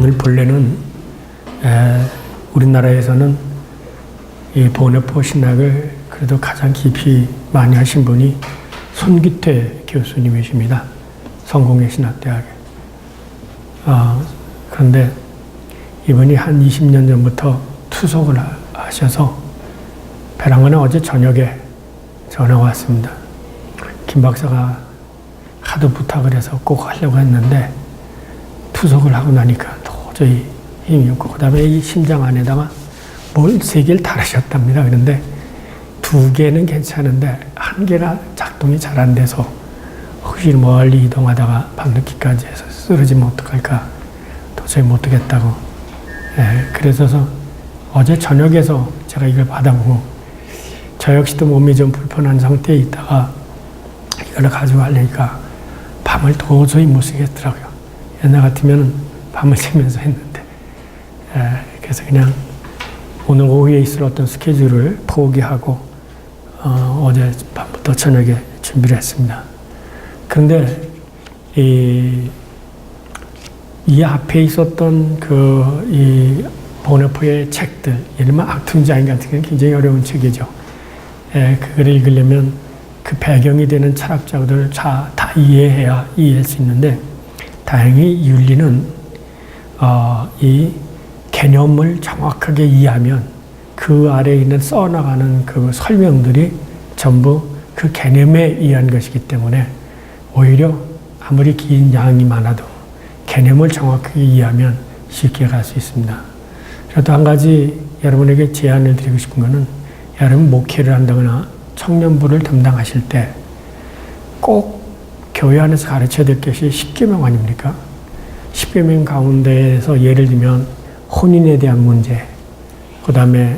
오늘 본래는 우리나라에서는 이 보네포 신학을 그래도 가장 깊이 많이 하신 분이 손기태 교수님이십니다. 성공회 신학대학에. 그런데 이분이 한 20년 전부터 투석을 하셔서 배랑간에 어제 저녁에 전화가 왔습니다. 김 박사가 하도 부탁을 해서 꼭 하려고 했는데 투석을 하고 나니까 도저히 힘이 없고, 그 다음에 이 심장 안에다가 뭘 3개를 달으셨답니다. 그런데 2개는 괜찮은데 1개가 작동이 잘 안 돼서 혹시 멀리 이동하다가 밤늦게까지 해서 쓰러지면 어떡할까 도저히 못하겠다고. 그래서 어제 저녁에서 제가 이걸 받아보고 저 역시도 몸이 좀 불편한 상태에 있다가 이걸 가지고 하려니까 밤을 도저히 못 쓰겠더라고요. 옛날 같으면 밤을 새면서 했는데, 그래서 그냥 오늘 오후에 있을 어떤 스케줄을 포기하고 어제 밤부터 저녁에 준비를 했습니다. 그런데 이 앞에 있었던 이 보네포의 책들, 예를 들면 악퉁자인 같은 경우는 굉장히 어려운 책이죠. 그걸 읽으려면 그 배경이 되는 철학자들을 다 이해해야 이해할 수 있는데, 다행히 윤리는 이 개념을 정확하게 이해하면 그 아래에 있는 써나가는 그 설명들이 전부 그 개념에 의한 것이기 때문에 오히려 아무리 긴 양이 많아도 개념을 정확하게 이해하면 쉽게 갈 수 있습니다. 그래도 한 가지 여러분에게 제안을 드리고 싶은 것은, 여러분 목회를 한다거나 청년부를 담당하실 때 꼭 교회 안에서 가르쳐야 될 것이 10계명 아닙니까? 10계명 가운데에서 예를 들면 혼인에 대한 문제, 그 다음에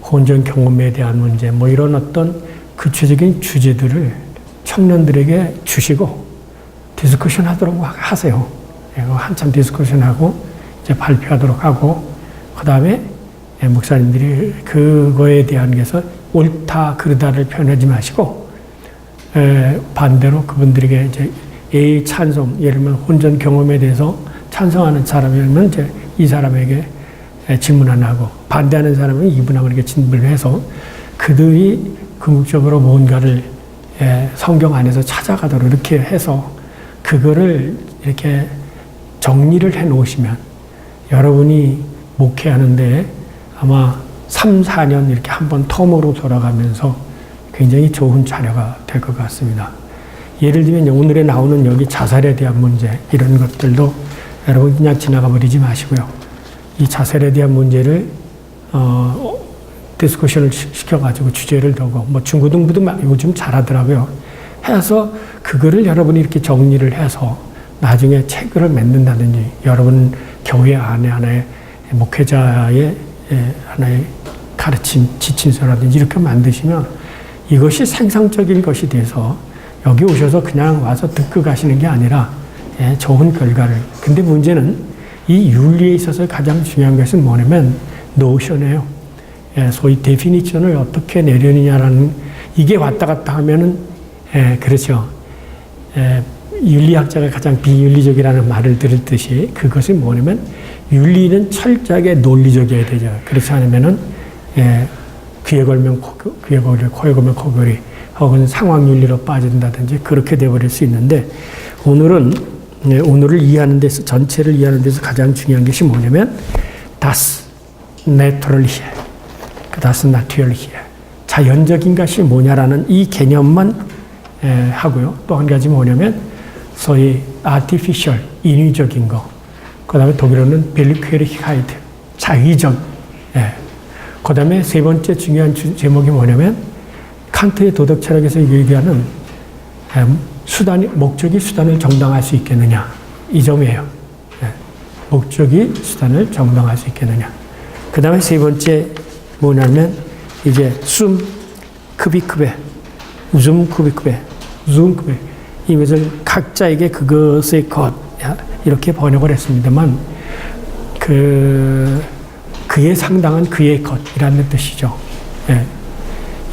혼전 경험에 대한 문제, 뭐 이런 어떤 구체적인 주제들을 청년들에게 주시고 디스커션 하도록 하세요. 한참 디스커션하고 이제 발표하도록 하고, 그 다음에 목사님들이 그거에 대한 게서 옳다 그르다를 표현하지 마시고, 반대로 그분들에게 이제 예의 찬송, 예를 들면 혼전 경험에 대해서 찬성하는 사람이면 이제 이 사람에게 질문 하나 하고, 반대하는 사람은 이분하고 이렇게 질문을 해서 그들이 궁극적으로 뭔가를 성경 안에서 찾아가도록 이렇게 해서 그거를 이렇게 정리를 해 놓으시면 여러분이 목회하는데 아마 3, 4년 이렇게 한번 텀으로 돌아가면서 굉장히 좋은 자료가 될 것 같습니다. 예를 들면 오늘에 나오는 여기 자살에 대한 문제, 이런 것들도 여러분 그냥 지나가 버리지 마시고요. 이 자살에 대한 문제를 디스커션을 시켜가지고 주제를 두고, 뭐 중고등부도 요즘 잘하더라고요. 해서 그거를 여러분이 이렇게 정리를 해서 나중에 책을 맺는다든지, 여러분 교회 안에 하나의 목회자의 하나의 가르침, 지침서라든지 이렇게 만드시면 이것이 생산적인 것이 돼서 여기 오셔서 그냥 와서 듣고 가시는 게 아니라 좋은 결과를. 근데 문제는 이 윤리에 있어서 가장 중요한 것은 뭐냐면 노션이에요. 소위 데피니션을 어떻게 내려느냐라는, 이게 왔다 갔다 하면은 그렇죠. 윤리학자가 가장 비윤리적이라는 말을 들을 듯이, 그것이 뭐냐면 윤리는 철저하게 논리적이어야 되죠. 그렇지 않으면은 귀에 걸면 귀에 걸리, 코에 걸면 코걸이, 혹은 상황윤리로 빠진다든지 그렇게 되어버릴 수 있는데, 오늘을 이해하는 데서, 전체를 이해하는 데서 가장 중요한 것이 뭐냐면 das Natural here, das Natural here, 자연적인 것이 뭐냐라는 이 개념만 하고요. 또 한 가지 뭐냐면 소위 artificial, 인위적인 거, 그 다음에 독일어는 Willkürlichkeit, 자의적, 그 다음에 세 번째 중요한 제목이 뭐냐면 칸트의 도덕 철학에서 얘기하는 목적이 수단을 정당할 수 있겠느냐, 이 점이에요. 목적이 수단을 정당할 수 있겠느냐. 그 다음에 세 번째 뭐냐면 이제 크비크베, 크비크베, 이것을 각자에게 그것의 것, 이렇게 번역을 했습니다만 그에 상당한 그의 것이라는 뜻이죠.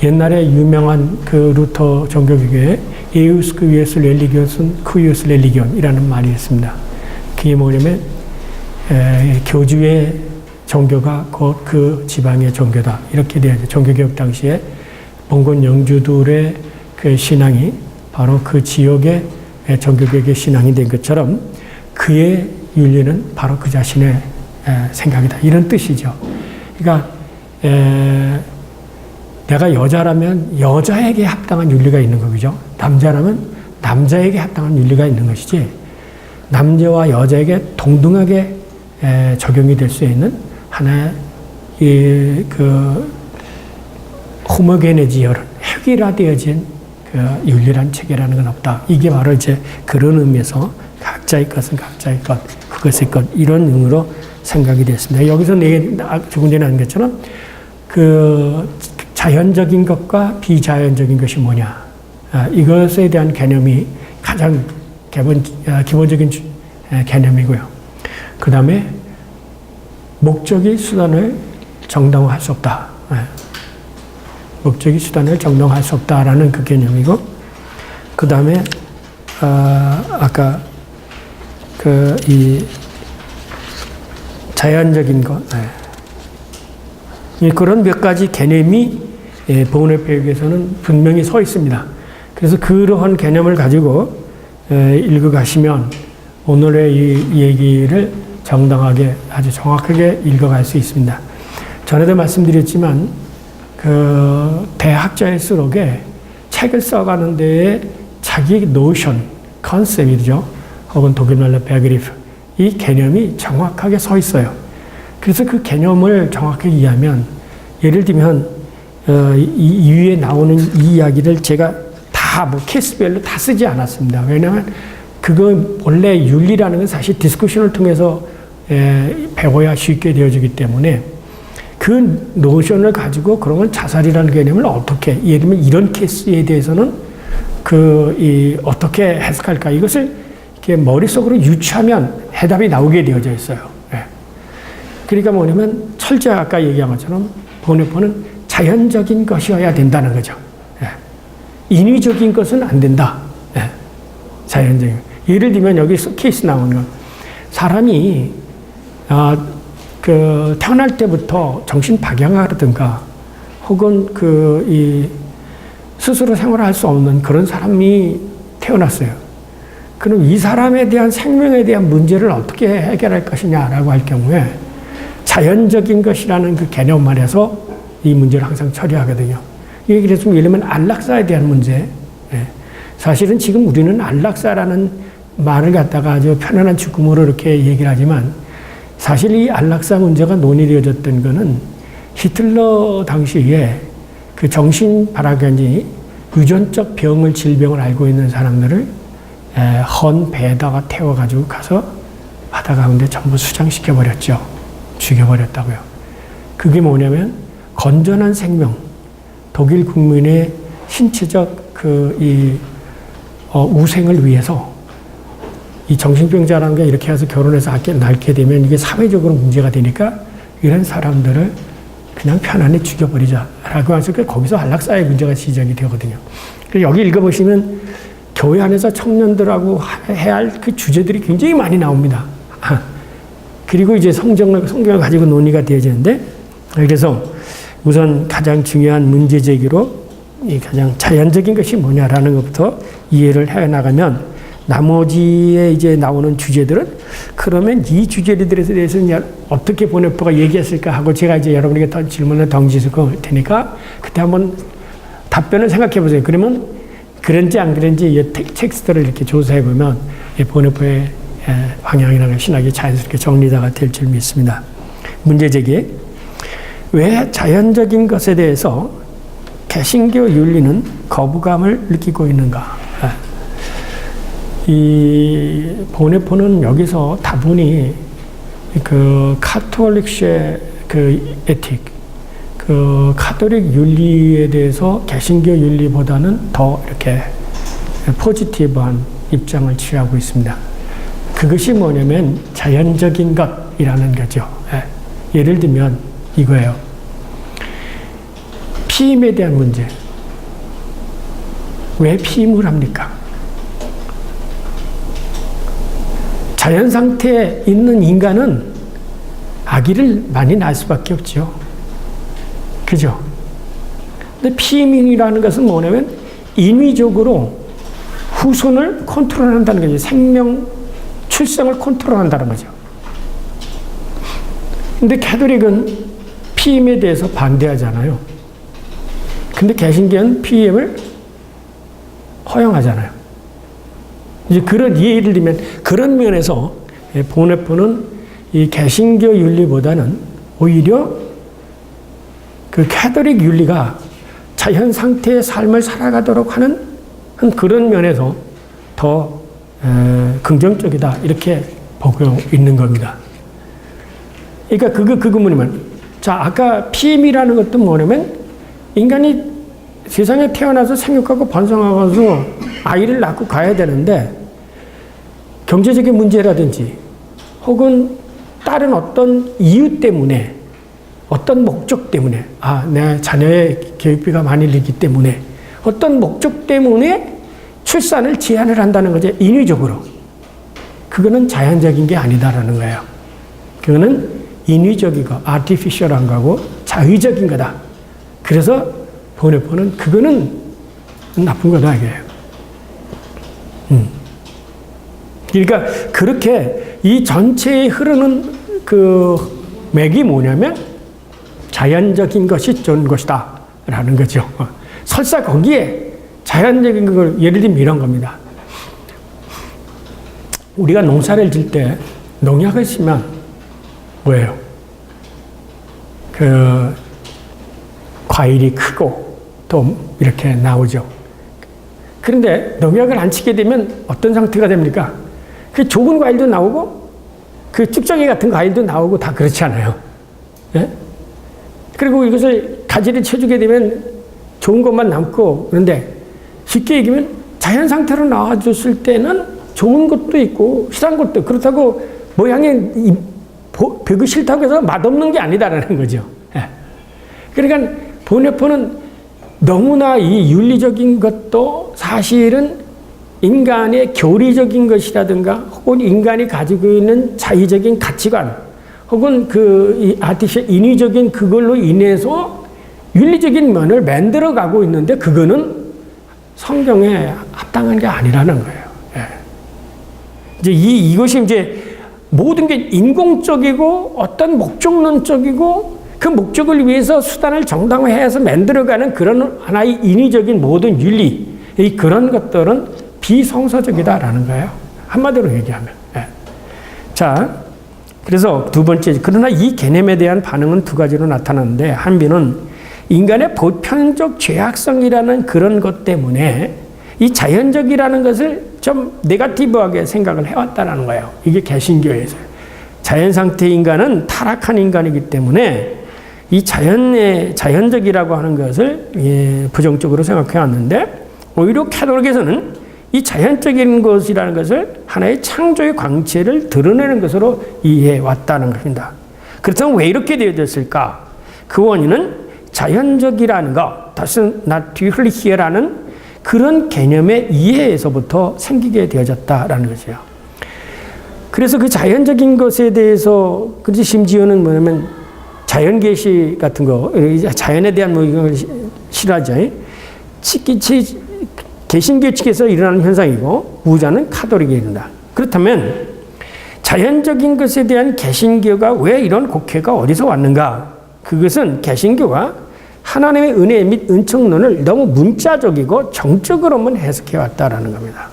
옛날에 유명한 그 루터 종교교회에 에우스 렐리기온은 쿠이우스 렐리기온이라는 말이 있습니다. 그게 뭐냐면 교주의 종교가 곧 그 지방의 종교다. 이렇게 돼야죠. 종교개혁 당시에 봉건 영주들의 그 신앙이 바로 그 지역의 종교개혁의 신앙이 된 것처럼 그의 윤리는 바로 그 자신의 생각이다. 이런 뜻이죠. 그러니까 내가 여자라면 여자에게 합당한 윤리가 있는 거죠. 남자라면 남자에게 합당한 윤리가 있는 것이지 남자와 여자에게 동등하게 적용이 될 수 있는 하나의 그 호모게네지어른 획일화되어진 그 윤리란 체계라는 건 없다. 이게 바로 이제 그런 의미에서 각자의 것은 각자의 것, 그것의 것 이런 의미로 생각이 됐습니다. 여기서 조금 전에 한 것처럼 그 자연적인 것과 비자연적인 것이 뭐냐 이것에 대한 개념이 가장 기본적인 개념이고요. 그 다음에 목적이 수단을 정당화할 수 없다. 목적이 수단을 정당화할 수 없다라는 그 개념이고, 그 다음에 아까 이 자연적인 것, 그런 몇 가지 개념이 보훈회표에서는 분명히 서 있습니다. 그래서 그러한 개념을 가지고 읽어가시면 오늘의 이 얘기를 정당하게 아주 정확하게 읽어갈 수 있습니다. 전에도 말씀드렸지만 그 대학자일수록에 책을 써가는 데에 자기 노션, 컨셉이죠. 혹은 독일말로 베그리프 이 개념이 정확하게 서 있어요. 그래서 그 개념을 정확하게 이해하면 예를 들면 이 위에 나오는 이 이야기를 제가 다 뭐 케이스별로 다 쓰지 않았습니다. 왜냐하면 그거 원래 윤리라는 건 사실 디스커션을 통해서 배워야 쉽게 되어지기 때문에 그 노션을 가지고 그러면 자살이라는 개념을 어떻게 예를 들면 이런 케이스에 대해서는 어떻게 해석할까 이것을 이렇게 머릿속으로 유추하면 해답이 나오게 되어져 있어요. 그러니까 뭐냐면 철저히 아까 얘기한 것처럼 보훈회포는 자연적인 것이어야 된다는 거죠. 인위적인 것은 안 된다. 자연적인. 예를 들면 여기 케이스 나오는 건 사람이 태어날 때부터 정신 박양하라든가 혹은 스스로 생활할 수 없는 그런 사람이 태어났어요. 그럼 이 사람에 대한 생명에 대한 문제를 어떻게 해결할 것이냐라고 할 경우에 자연적인 것이라는 그 개념 안에서 이 문제를 항상 처리하거든요. 이게 그래서 예를 들면 안락사에 대한 문제. 사실은 지금 우리는 안락사라는 말을 갖다가 아주 편안한 죽음으로 이렇게 얘기를 하지만 사실 이 안락사 문제가 논의되어졌던 거는 히틀러 당시에 그 정신발악인지 유전적 질병을 알고 있는 사람들을 헌 배에다가 태워가지고 가서 바다 가운데 전부 수장시켜버렸죠. 죽여버렸다고요. 그게 뭐냐면 건전한 생명, 독일 국민의 신체적 우생을 위해서 이 정신병자라는 게 이렇게 해서 결혼해서 낳게 되면 이게 사회적으로 문제가 되니까 이런 사람들을 그냥 편안히 죽여버리자라고 해서 거기서 안락사의 문제가 시작이 되거든요. 여기 읽어보시면 교회 안에서 청년들하고 해야 할 그 주제들이 굉장히 많이 나옵니다. 그리고 이제 성경을 가지고 논의가 되어지는데 그래서 우선 가장 중요한 문제 제기로 이 가장 자연적인 것이 뭐냐라는 것부터 이해를 해 나가면 나머지에 이제 나오는 주제들은 그러면 이 주제들에 대해서는 어떻게 보훈회포가 얘기했을까 하고 제가 이제 여러분에게 더 질문을 던질 테니까 그때 한번 답변을 생각해 보세요. 그러면 그런지 안 그런지 이 텍스트를 이렇게 조사해 보면 보훈회포의 방향이라는 신학이 자연스럽게 정리가 될 줄 믿습니다. 문제 제기. 왜 자연적인 것에 대해서 개신교 윤리는 거부감을 느끼고 있는가? 이 보훈회포는 여기서 다분히 그 카톨릭의 그 에틱, 그 카톨릭 윤리에 대해서 개신교 윤리보다는 더 이렇게 포지티브한 입장을 취하고 있습니다. 그것이 뭐냐면 자연적인 것이라는 거죠. 예를 들면 이거예요. 피임에 대한 문제. 왜 피임을 합니까? 자연 상태에 있는 인간은 아기를 많이 낳을 수밖에 없죠. 그죠? 근데 피임이라는 것은 뭐냐면 인위적으로 후손을 컨트롤한다는 거죠. 생명, 출생을 컨트롤한다는 거죠. 근데 캐톨릭은 피임에 대해서 반대하잖아요. 근데 개신교는 피임을 허용하잖아요. 이제 그런 예를 들면 그런 면에서 보네포는 이 개신교 윤리보다는 오히려 그 캐톨릭 윤리가 자연 상태의 삶을 살아가도록 하는 그런 면에서 더 긍정적이다 이렇게 보고 있는 겁니다. 그러니까 그거 뭐냐면 자 아까 피임이라는 것도 뭐냐면 인간이 세상에 태어나서 생육하고 번성하면서 아이를 낳고 가야 되는데 경제적인 문제라든지 혹은 다른 어떤 이유 때문에 어떤 목적 때문에 내 자녀의 교육비가 많이 들기 때문에 어떤 목적 때문에 출산을 제한을 한다는 거죠. 인위적으로. 그거는 자연적인 게 아니다라는 거예요. 그거는 인위적이고 아티피셜한 거고 자의적인 거다. 그래서 보네포는 그거는 나쁜 거다 이거예요. 그러니까 그렇게 이 전체에 흐르는 그 맥이 뭐냐면 자연적인 것이 좋은 것이다 라는 거죠. 설사 거기에 자연적인 걸 예를 들면 이런 겁니다. 우리가 농사를 질 때 농약을 쓰면 뭐예요? 그 과일이 크고 또 이렇게 나오죠. 그런데 농약을 안 치게 되면 어떤 상태가 됩니까? 그 좋은 과일도 나오고 그 쭉정이 같은 과일도 나오고 다 그렇지 않아요. 예? 그리고 이것을 가지를 쳐주게 되면 좋은 것만 남고 그런데 쉽게 얘기하면 자연 상태로 나와줬을 때는 좋은 것도 있고 실한 것도 그렇다고 모양이 벽이 싫다고 해서 맛없는 게 아니다라는 거죠. 예. 그러니까 보네포는 너무나 이 윤리적인 것도 사실은 인간의 교리적인 것이라든가 혹은 인간이 가지고 있는 자의적인 가치관 혹은 이 아티피셜 인위적인 그걸로 인해서 윤리적인 면을 만들어가고 있는데 그거는 성경에 합당한 게 아니라는 거예요. 예. 이제 이것이 이제 모든 게 인공적이고 어떤 목적론적이고 그 목적을 위해서 수단을 정당화해서 만들어가는 그런 하나의 인위적인 모든 윤리 그런 것들은 비성서적이다라는 거예요. 한마디로 얘기하면. 예. 자, 그래서 두 번째, 그러나 이 개념에 대한 반응은 두 가지로 나타나는데 한비는 인간의 보편적 죄악성이라는 그런 것 때문에 이 자연적이라는 것을 좀 네거티브하게 생각을 해왔다는 거예요. 이게 개신교에서. 자연 상태 인간은 타락한 인간이기 때문에 이 자연적이라고 하는 것을 부정적으로 생각해 왔는데 오히려 캐톨릭에서는 이 자연적인 것이라는 것을 하나의 창조의 광채를 드러내는 것으로 이해해 왔다는 것입니다. 그렇다면 왜 이렇게 되어졌을까? 그 원인은 자연적이라는 것, 다시 나튜럴리히라는 그런 개념의 이해에서부터 생기게 되어졌다라는 거죠. 그래서 그 자연적인 것에 대해서 그렇지 심지어는 뭐냐면 자연계시 같은 거, 자연에 대한 뭐 이걸 싫어하죠. 개신교 측에서 일어나는 현상이고 우자는 카톨릭에 이른다. 그렇다면 자연적인 것에 대한 개신교가 왜 이런 곡해가 어디서 왔는가? 그것은 개신교가 하나님의 은혜 및 은총론을 너무 문자적이고 정적으로만 해석해 왔다라는 겁니다.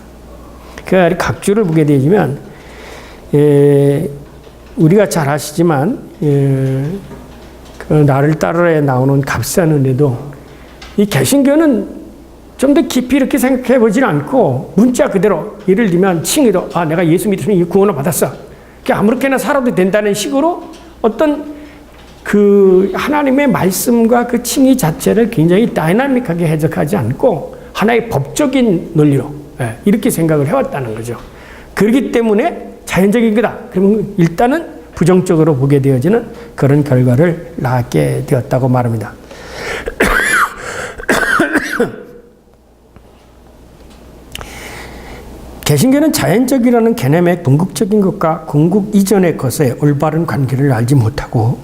그 각주를 보게 되면 우리가 잘 아시지만 그 나를 따르라에 나오는 값싼 은혜도 이 개신교는 좀 더 깊이 이렇게 생각해 보질 않고 문자 그대로 예를 들면 칭의도 내가 예수 믿으면 구원을 받았어. 아무렇게나 살아도 된다는 식으로 어떤 그 하나님의 말씀과 그 칭의 자체를 굉장히 다이나믹하게 해석하지 않고 하나의 법적인 논리로 이렇게 생각을 해왔다는 거죠. 그렇기 때문에 자연적인 거다. 그러면 일단은 부정적으로 보게 되어지는 그런 결과를 낳게 되었다고 말합니다. 개신교는 자연적이라는 개념의 궁극적인 것과 궁극 이전의 것의 올바른 관계를 알지 못하고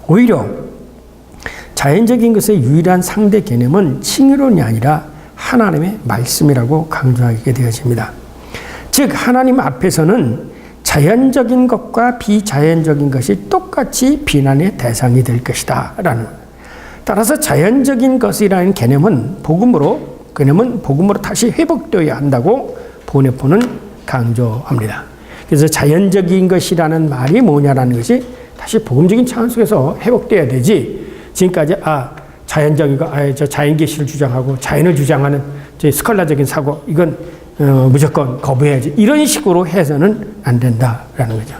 오히려 자연적인 것의 유일한 상대 개념은 칭의론이 아니라 하나님의 말씀이라고 강조하게 되어집니다. 즉 하나님 앞에서는 자연적인 것과 비자연적인 것이 똑같이 비난의 대상이 될 것이다 라는 것. 따라서 자연적인 것이라는 개념은 복음으로 다시 회복되어야 한다고 보네포는 강조합니다. 그래서 자연적인 것이라는 말이 뭐냐라는 것이 다시 복음적인 차원 속에서 회복되어야 되지. 지금까지 자연적인 거, 저 자연계시를 주장하고 자연을 주장하는 스컬라적인 사고, 이건 무조건 거부해야지. 이런 식으로 해서는 안 된다라는 거죠.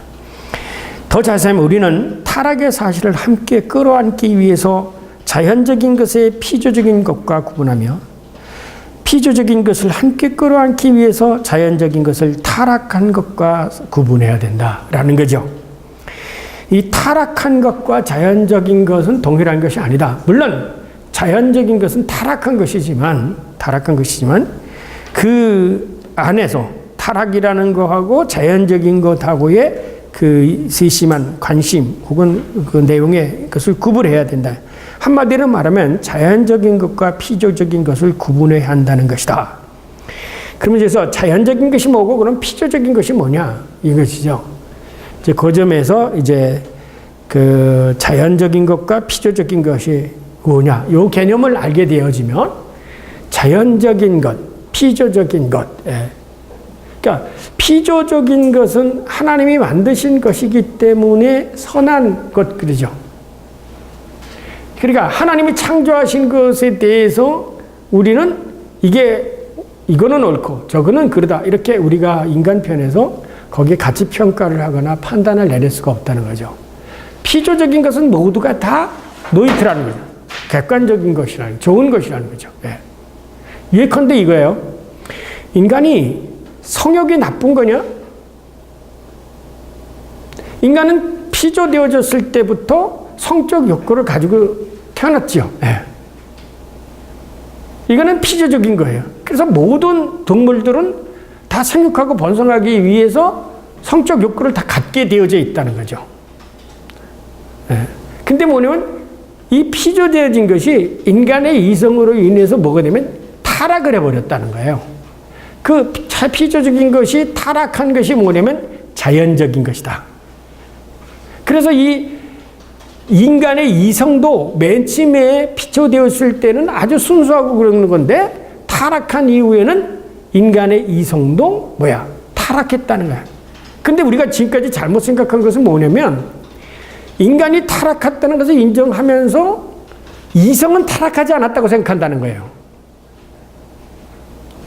더 자세하면 우리는 타락의 사실을 함께 끌어안기 위해서 자연적인 것의 피조적인 것과 구분하며 피조적인 것을 함께 끌어안기 위해서 자연적인 것을 타락한 것과 구분해야 된다라는 거죠. 이 타락한 것과 자연적인 것은 동일한 것이 아니다. 물론 자연적인 것은 타락한 것이지만 그 안에서 타락이라는 것하고 자연적인 것하고의 그 세심한 관심 혹은 그 내용의 것을 구분해야 된다. 한마디로 말하면 자연적인 것과 피조적인 것을 구분해야 한다는 것이다. 그러면서 자연적인 것이 뭐고 그럼 피조적인 것이 뭐냐 이것이죠. 이제 그 점에서 이제 그 자연적인 것과 피조적인 것이 뭐냐 이 개념을 알게 되어지면 자연적인 것, 피조적인 것. 그러니까 피조적인 것은 하나님이 만드신 것이기 때문에 선한 것 그러죠. 그러니까 하나님이 창조하신 것에 대해서 우리는 이거는 옳고 저거는 그러다 이렇게 우리가 인간 편에서 거기에 가치 평가를 하거나 판단을 내릴 수가 없다는 거죠. 피조적인 것은 모두가 다 노이트라는 거죠. 객관적인 것이라는, 좋은 것이라는 거죠. 예컨대 이거예요. 인간이 성욕이 나쁜 거냐? 인간은 피조되어졌을 때부터 성적 욕구를 가지고 태어났죠. 이거는 피조적인 거예요. 그래서 모든 동물들은 다 생육하고 번성하기 위해서 성적 욕구를 다 갖게 되어져 있다는 거죠. 근데 뭐냐면 이 피조되어진 것이 인간의 이성으로 인해서 뭐가 되면 타락을 해버렸다는 거예요. 그 피조적인 것이 타락한 것이 뭐냐면 자연적인 것이다. 그래서 이 인간의 이성도 맨 처음에 피조되었을 때는 아주 순수하고 그러는 건데 타락한 이후에는 인간의 이성도 타락했다는 거야. 근데 우리가 지금까지 잘못 생각한 것은 뭐냐면 인간이 타락했다는 것을 인정하면서 이성은 타락하지 않았다고 생각한다는 거예요.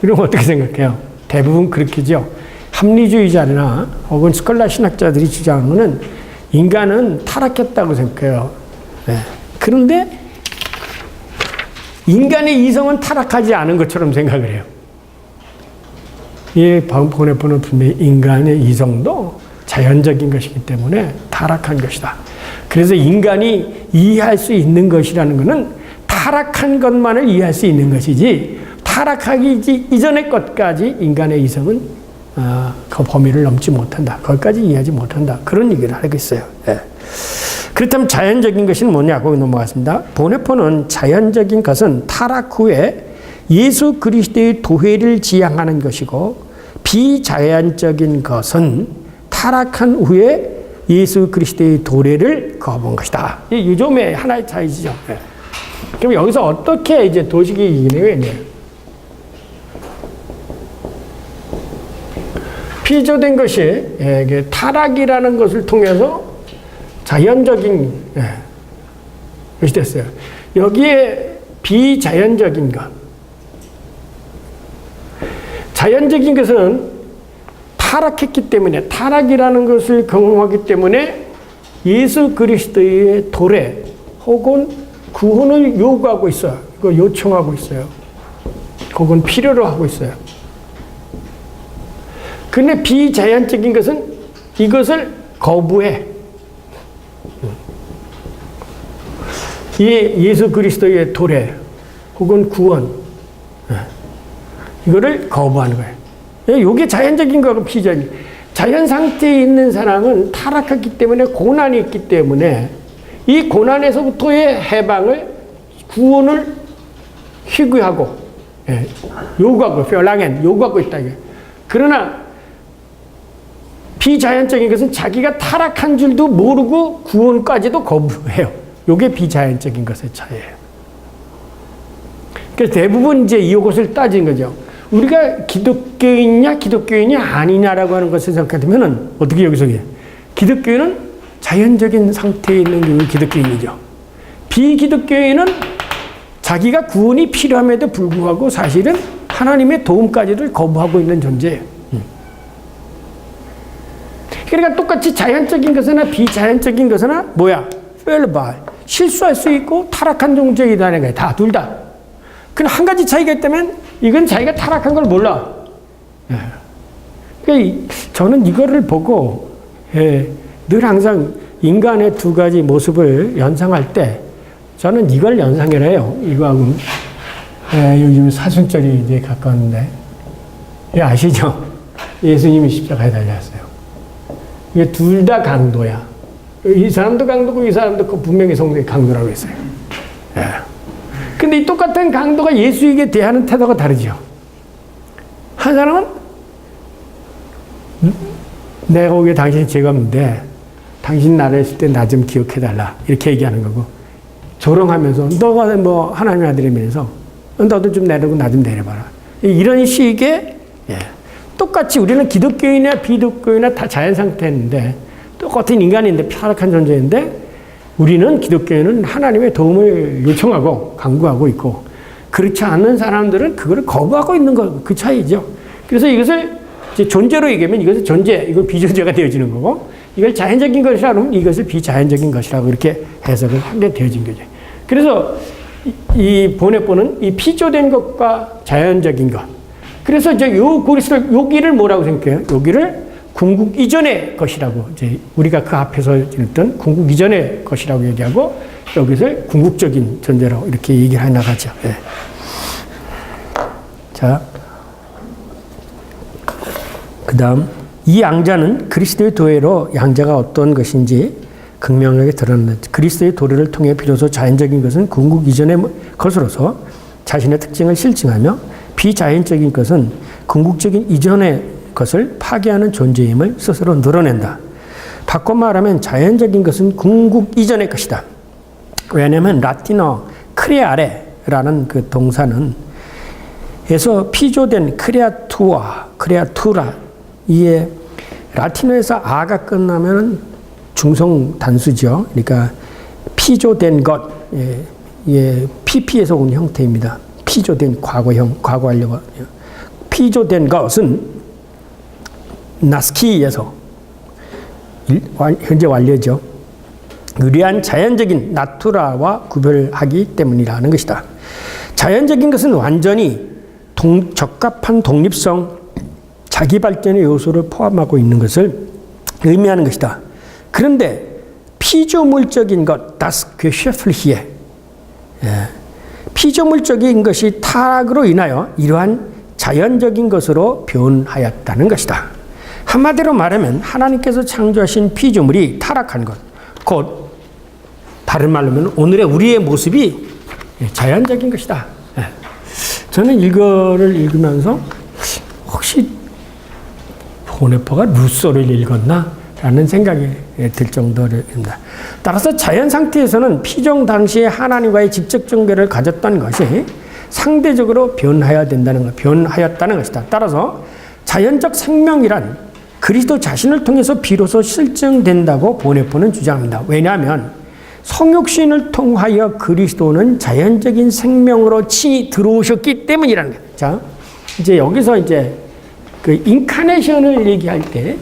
이러면 어떻게 생각해요? 대부분 그렇게죠. 합리주의자나 혹은 스컬라 신학자들이 주장하는 것은 인간은 타락했다고 생각해요. 그런데 인간의 이성은 타락하지 않은 것처럼 생각을 해요. 보네포는 분명히 인간의 이성도 자연적인 것이기 때문에 타락한 것이다. 그래서 인간이 이해할 수 있는 것이라는 것은 타락한 것만을 이해할 수 있는 것이지 타락하기 이전의 것까지 인간의 이성은 그 범위를 넘지 못한다. 거기까지 이해하지 못한다. 그런 얘기를 하겠어요. 그렇다면 자연적인 것이 뭐냐고 넘어갔습니다. 보네포는 자연적인 것은 타락 후에 예수 그리스도의 도회를 지향하는 것이고 비자연적인 것은 타락한 후에 예수 그리스도의 도래를 거부한 것이다. 이 요점의 하나의 차이죠. 그럼 여기서 어떻게 이제 도식이 이기네요? 피조된 것이 타락이라는 것을 통해서 자연적인 것이 됐어요. 여기에 비자연적인 것. 자연적인 것은 타락했기 때문에 타락이라는 것을 경험하기 때문에 예수 그리스도의 도래 혹은 구원을 요구하고 있어요. 이거 요청하고 있어요. 혹은 필요로 하고 있어요. 근데 비자연적인 것은 이것을 거부해. 예수 그리스도의 도래 혹은 구원 이거를 거부하는 거예요. 이게 자연적인 거고 비자연. 자연 상태에 있는 사람은 타락했기 때문에 고난이 있기 때문에 이 고난에서부터의 해방을 구원을 희구하고 요구하고 요구하고 있다. 그러나 비자연적인 것은 자기가 타락한 줄도 모르고 구원까지도 거부해요. 이게 비자연적인 것의 차이예요. 그래서 대부분 이제 이것을 따진 거죠. 우리가 기독교인이냐 기독교인이 아니냐라고 하는 것을 생각하면은 어떻게 여기서 기독교인은 자연적인 상태에 있는 기독교인이죠. 비기독교인은 자기가 구원이 필요함에도 불구하고 사실은 하나님의 도움까지를 거부하고 있는 존재예요. 그러니까 똑같이 자연적인 것이나 비자연적인 것이나 뭐야? 실수할 수 있고 타락한 존재이다는 거예요. 다 둘 다. 그럼 한 가지 차이가 있다면 이건 자기가 타락한 걸 몰라. 그러니까 저는 이거를 보고 늘 항상 인간의 두 가지 모습을 연상할 때 저는 이걸 연상을 해요. 이거하고 요즘 사순절이 이제 가까웠는데 아시죠? 예수님이 십자가에 달렸어요. 이게 둘 다 강도야. 이 사람도 강도고 이 사람도 분명히 성도의 강도라고 했어요. 근데 이 똑같은 강도가 예수에게 대하는 태도가 다르죠. 한 사람은 내가 오기에 당신이 죄가 없는데 당신 나를 했을 때 나 좀 기억해달라 이렇게 얘기하는 거고 조롱하면서 너가 뭐 하나님의 아들이면서 너도 좀 내리고 나 좀 내려봐라 이런 식의 똑같이 우리는 기독교인이나 비기독교인이나 다 자연 상태인데 똑같은 인간인데 타락한 존재인데 우리는 기독교인은 하나님의 도움을 요청하고 간구하고 있고 그렇지 않은 사람들은 그걸 거부하고 있는 거 그 차이죠. 그래서 이것을 이제 존재로 얘기하면 이것은 존재, 이건 비존재가 되어지는 거고 이걸 자연적인 것이라 그러면 이것을 비자연적인 것이라고 이렇게 해석을 하게 되어진 거죠. 그래서 이 보네포는 이 피조된 것과 자연적인 것. 그래서 이제 여기를 뭐라고 생각해요? 여기를 궁극 이전의 것이라고 이제 우리가 그 앞에서 읽던 궁극 이전의 것이라고 얘기하고 여기서 궁극적인 존재라고 이렇게 얘기를 해 나가죠. 자, 그다음 이 양자는 그리스도의 도래로 양자가 어떤 것인지 극명하게 드러났다. 그리스도의 도래를 통해 비로소 자연적인 것은 궁극 이전의 것으로서 자신의 특징을 실증하며 비자연적인 것은 궁극적인 이전의 것을 파괴하는 존재임을 스스로 늘어낸다. 바꿔 말하면 자연적인 것은 궁극 이전의 것이다. 왜냐하면 라틴어 크레아레라는 그 동사는 에서 피조된 크레아투라 이에 라틴어에서 아가 끝나면 중성 단수죠. 그러니까 피조된 것, PP에서 온 형태입니다. 피조된 과거형, 과거하려고. 피조된 것은 나스키에서 현재 완료죠. 의뢰한 자연적인 나투라와 구별하기 때문이라는 것이다. 자연적인 것은 완전히 적합한 독립성, 자기 발전의 요소를 포함하고 있는 것을 의미하는 것이다. 그런데 피조물적인 것, das Geschöpfliche, 피조물적인 것이 타락으로 인하여 이러한 자연적인 것으로 변하였다는 것이다. 한마디로 말하면 하나님께서 창조하신 피조물이 타락한 것, 곧 다른 말로 하면 오늘의 우리의 모습이 자연적인 것이다. 저는 이거를 읽으면서 혹시 보네포가 루소를 읽었나? 라는 생각이 들 정도입니다. 따라서 자연 상태에서는 피조 당시에 하나님과의 직접 관계를 가졌던 것이 상대적으로 변하였다는 것이다. 따라서 자연적 생명이란 그리스도 자신을 통해서 비로소 실증된다고 보네포는 주장합니다. 왜냐하면 성육신을 통하여 그리스도는 자연적인 생명으로 친히 들어오셨기 때문이라는 거예요. 자, 이제 여기서 이제 그 인카네이션을 얘기할 때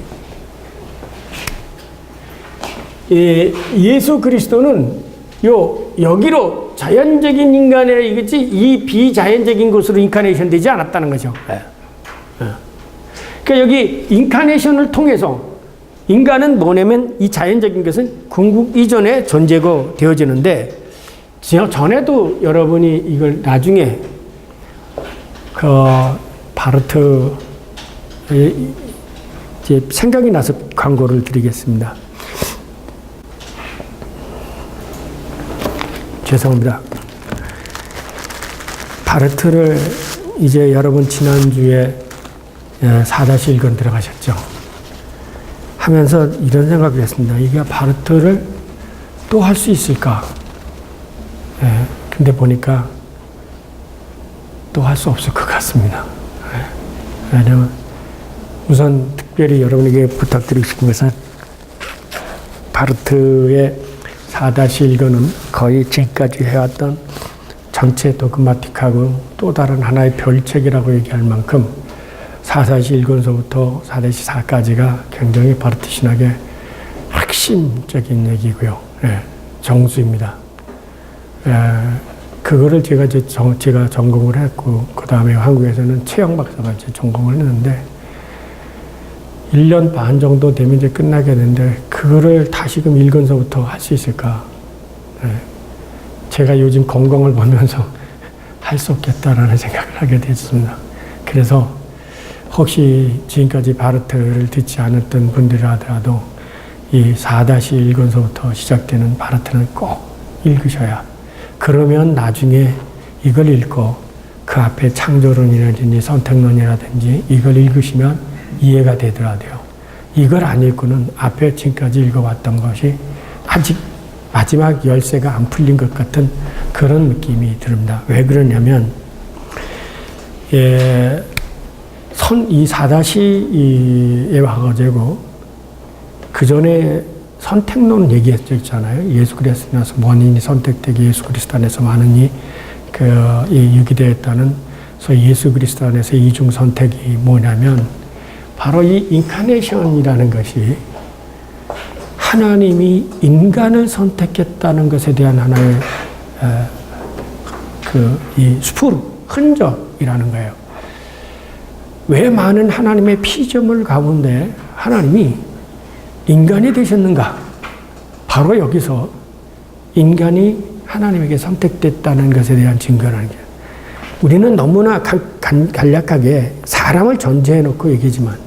예수 그리스도는 여기로 자연적인 인간이라 이거지 이 비자연적인 것으로 인카네이션 되지 않았다는 거죠. 그러니까 여기 인카네이션을 통해서 인간은 뭐냐면 이 자연적인 것은 궁극 이전의 존재가 되어지는데 전에도 여러분이 이걸 나중에 그 바르트 이제 생각이 나서 광고를 드리겠습니다. 죄송합니다. 바르트를 이제 여러분 지난주에 4-1권 들어가셨죠. 하면서 이런 생각을 했습니다. 이게 바르트를 또 할 수 있을까? 근데 보니까 또 할 수 없을 것 같습니다. 왜냐면 우선 특별히 여러분에게 부탁드리고 싶은 것은 바르트의 4-1권은 거의 지금까지 해왔던 전체 도그마틱하고 또 다른 하나의 별책이라고 얘기할 만큼 4-1권서부터 4-4까지가 굉장히 바르트 신학의 핵심적인 얘기고요. 정수입니다. 그거를 제가 전공을 했고, 그 다음에 한국에서는 최영 박사가 이제 전공을 했는데, 1년 반 정도 되면 이제 끝나게 되는데, 그거를 다시금 1권서부터 할 수 있을까? 제가 요즘 건강을 보면서 할 수 없겠다라는 생각을 하게 됐습니다. 그래서 혹시 지금까지 바르트를 듣지 않았던 분들이라도 이 4-1권서부터 시작되는 바르트는 꼭 읽으셔야, 그러면 나중에 이걸 읽고 그 앞에 창조론이라든지 선택론이라든지 이걸 읽으시면 이해가 되더라도요. 이걸 안 읽고는 앞에 지금까지 읽어왔던 것이 아직 마지막 열쇠가 안 풀린 것 같은 그런 느낌이 듭니다. 왜 그러냐면, 이 4-2에 와가지고 그 전에 선택론 얘기했잖아요. 예수 그리스도 안에서 원인이 선택되기 예수 그리스도 안에서 많으니 유기되었다는 소위 예수 그리스도 안에서 이중 선택이 뭐냐면 바로 이 인카네이션이라는 것이 하나님이 인간을 선택했다는 것에 대한 하나의 이 스푸르, 흔적이라는 거예요. 왜 많은 하나님의 피조물 가운데 하나님이 인간이 되셨는가? 바로 여기서 인간이 하나님에게 선택됐다는 것에 대한 증거라는 거예요. 우리는 너무나 간략하게 사람을 전제해 놓고 얘기지만,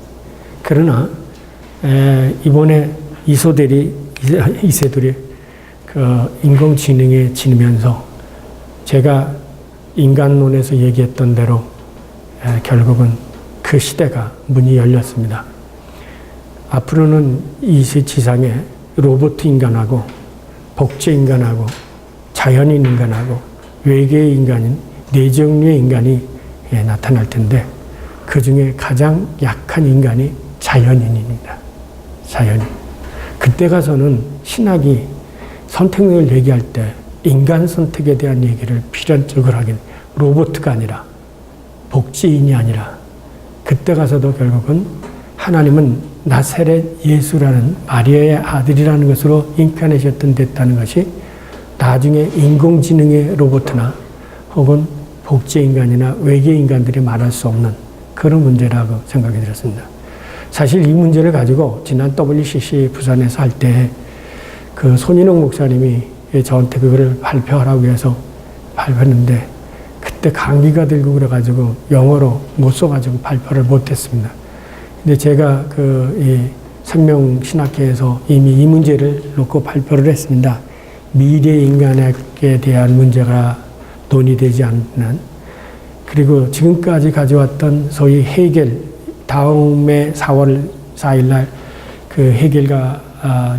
그러나 이번에 이세돌이 그 인공지능에 지니면서 제가 인간론에서 얘기했던 대로 결국은 그 시대가 문이 열렸습니다. 앞으로는 이 지상에 로봇 인간하고 복제 인간하고 자연인 인간하고 외계의 인간인 네 종류의 인간이 나타날 텐데, 그 중에 가장 약한 인간이 자연인입니다. 자연인. 그때 가서는 신학이 선택론을 얘기할 때 인간 선택에 대한 얘기를 필연적으로 하긴, 로봇가 아니라 복제인이 아니라, 그때 가서도 결국은 하나님은 나사렛 예수라는 마리아의 아들이라는 것으로 인카네이션 됐다는 것이 나중에 인공지능의 로봇이나 혹은 복제인간이나 외계인간들이 말할 수 없는 그런 문제라고 생각이 들었습니다. 사실 이 문제를 가지고 지난 WCC 부산에서 할 때 그 손인홍 목사님이 저한테 그거를 발표하라고 해서 발표했는데, 그때 감기가 들고 그래가지고 영어로 못 써가지고 발표를 못했습니다. 근데 제가 이 생명신학회에서 이미 이 문제를 놓고 발표를 했습니다. 미래 인간학에 대한 문제가 논의되지 않는, 그리고 지금까지 가져왔던 소위 헤겔, 다음에 4월 4일날 그 헤겔과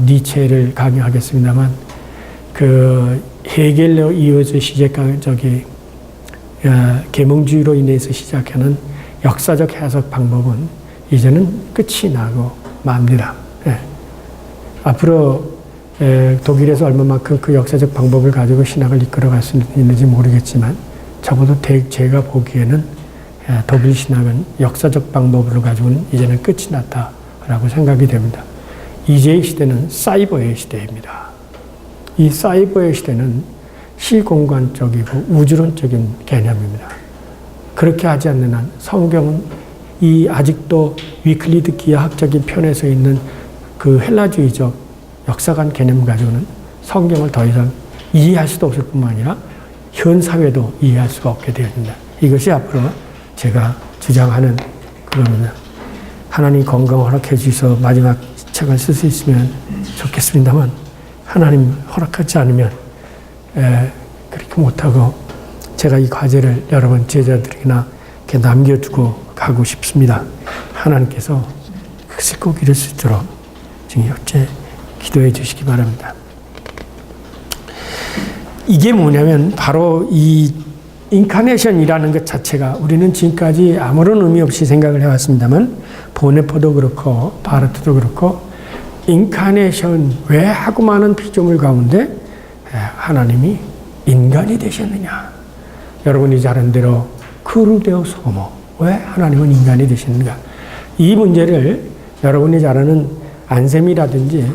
니체를 강의하겠습니다만, 그 헤겔로 이어져 시작한 계몽주의로 인해서 시작하는 역사적 해석 방법은 이제는 끝이 나고 맙니다. 앞으로 독일에서 얼마만큼 그 역사적 방법을 가지고 신학을 이끌어갈 수 있는지 모르겠지만, 적어도 제가 보기에는 독일 신학은 역사적 방법으로 가지고는 이제는 끝이 났다라고 생각이 됩니다. 이제의 시대는 사이버의 시대입니다. 이 사이버의 시대는 시공간적이고 우주론적인 개념입니다. 그렇게 하지 않는 한 성경은 이 아직도 위클리드 기하학적인 편에서 있는 그 헬라주의적 역사관 개념 가지고는 성경을 더 이상 이해할 수도 없을 뿐만 아니라 현 사회도 이해할 수가 없게 되어집니다. 이것이 앞으로 제가 주장하는 그겁니다. 하나님 건강 허락해 주셔서 마지막 책을 쓸 수 있으면 좋겠습니다만 하나님 허락하지 않으면 그렇게 못하고 제가 이 과제를 여러분 제자들에게나 이렇게 남겨두고 가고 싶습니다. 하나님께서 그것을 꼭 이룰 수 있도록 지금 협조해 기도해 주시기 바랍니다. 이게 뭐냐면 바로 이 인카네이션이라는 것 자체가 우리는 지금까지 아무런 의미 없이 생각을 해왔습니다만 보네포도 그렇고 바르트도 그렇고 인카네이션 왜 하고 많은 피조물 가운데 하나님이 인간이 되셨느냐. 여러분이 잘 아는 대로 크루데우스 호모 왜 하나님은 인간이 되셨는가. 이 문제를 여러분이 잘 아는 안셈이라든지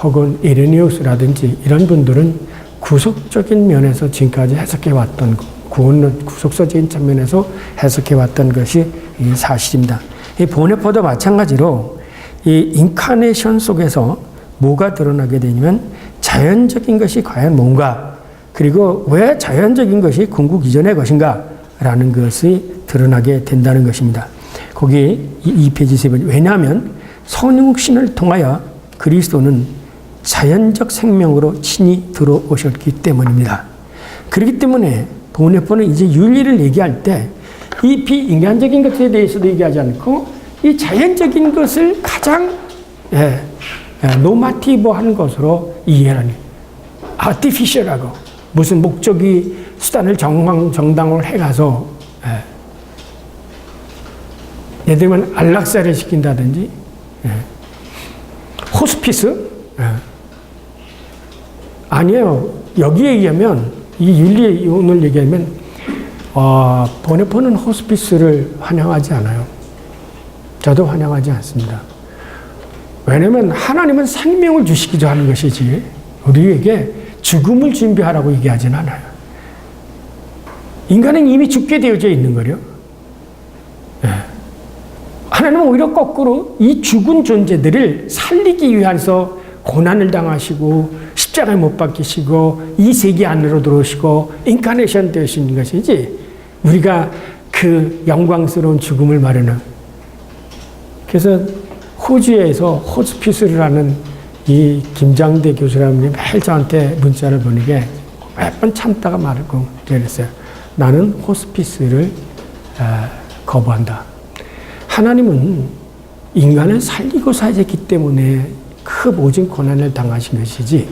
혹은 이레니우스라든지 이런 분들은 구속적인 면에서 지금까지 해석해왔던 구원론 구속서적인 측면에서 해석해왔던 것이 이 사실입니다. 이 보네포도 마찬가지로 이 인카네이션 속에서 뭐가 드러나게 되냐면 자연적인 것이 과연 뭔가 그리고 왜 자연적인 것이 궁극 이전의 것인가 라는 것이 드러나게 된다는 것입니다. 거기 2페이지 3번 왜냐하면 성육신을 통하여 그리스도는 자연적 생명으로 친히 들어오셨기 때문입니다. 그렇기 때문에 보네포는 이제 윤리를 얘기할 때 이 비인간적인 것에 대해서도 얘기하지 않고 이 자연적인 것을 가장 노마티브한 것으로 이해하니 아티피셜하고 무슨 목적이 수단을 정당을 해가서 예를 들면 안락사를 시킨다든지 호스피스 아니에요. 여기에 의하면 이 윤리 이론을 얘기하면 보네포는 호스피스를 환영하지 않아요. 저도 환영하지 않습니다. 왜냐하면 하나님은 생명을 주시기도 하는 것이지 우리에게 죽음을 준비하라고 얘기하진 않아요. 인간은 이미 죽게 되어져 있는 거요. 하나님은 오히려 거꾸로 이 죽은 존재들을 살리기 위해서 고난을 당하시고 십자가에 못 박히시고 이 세계 안으로 들어오시고 인카네이션 되시는 것이지 우리가 그 영광스러운 죽음을 마련한. 그래서 호주에서 호스피스를 하는 이 김장대 교수라는 분이 매일 저한테 문자를 보내게 몇 번 참다가 말고 그랬어요. 나는 호스피스를 거부한다. 하나님은 인간을 살리고 사셨기 때문에 그 모진 고난을 당하신 것이지.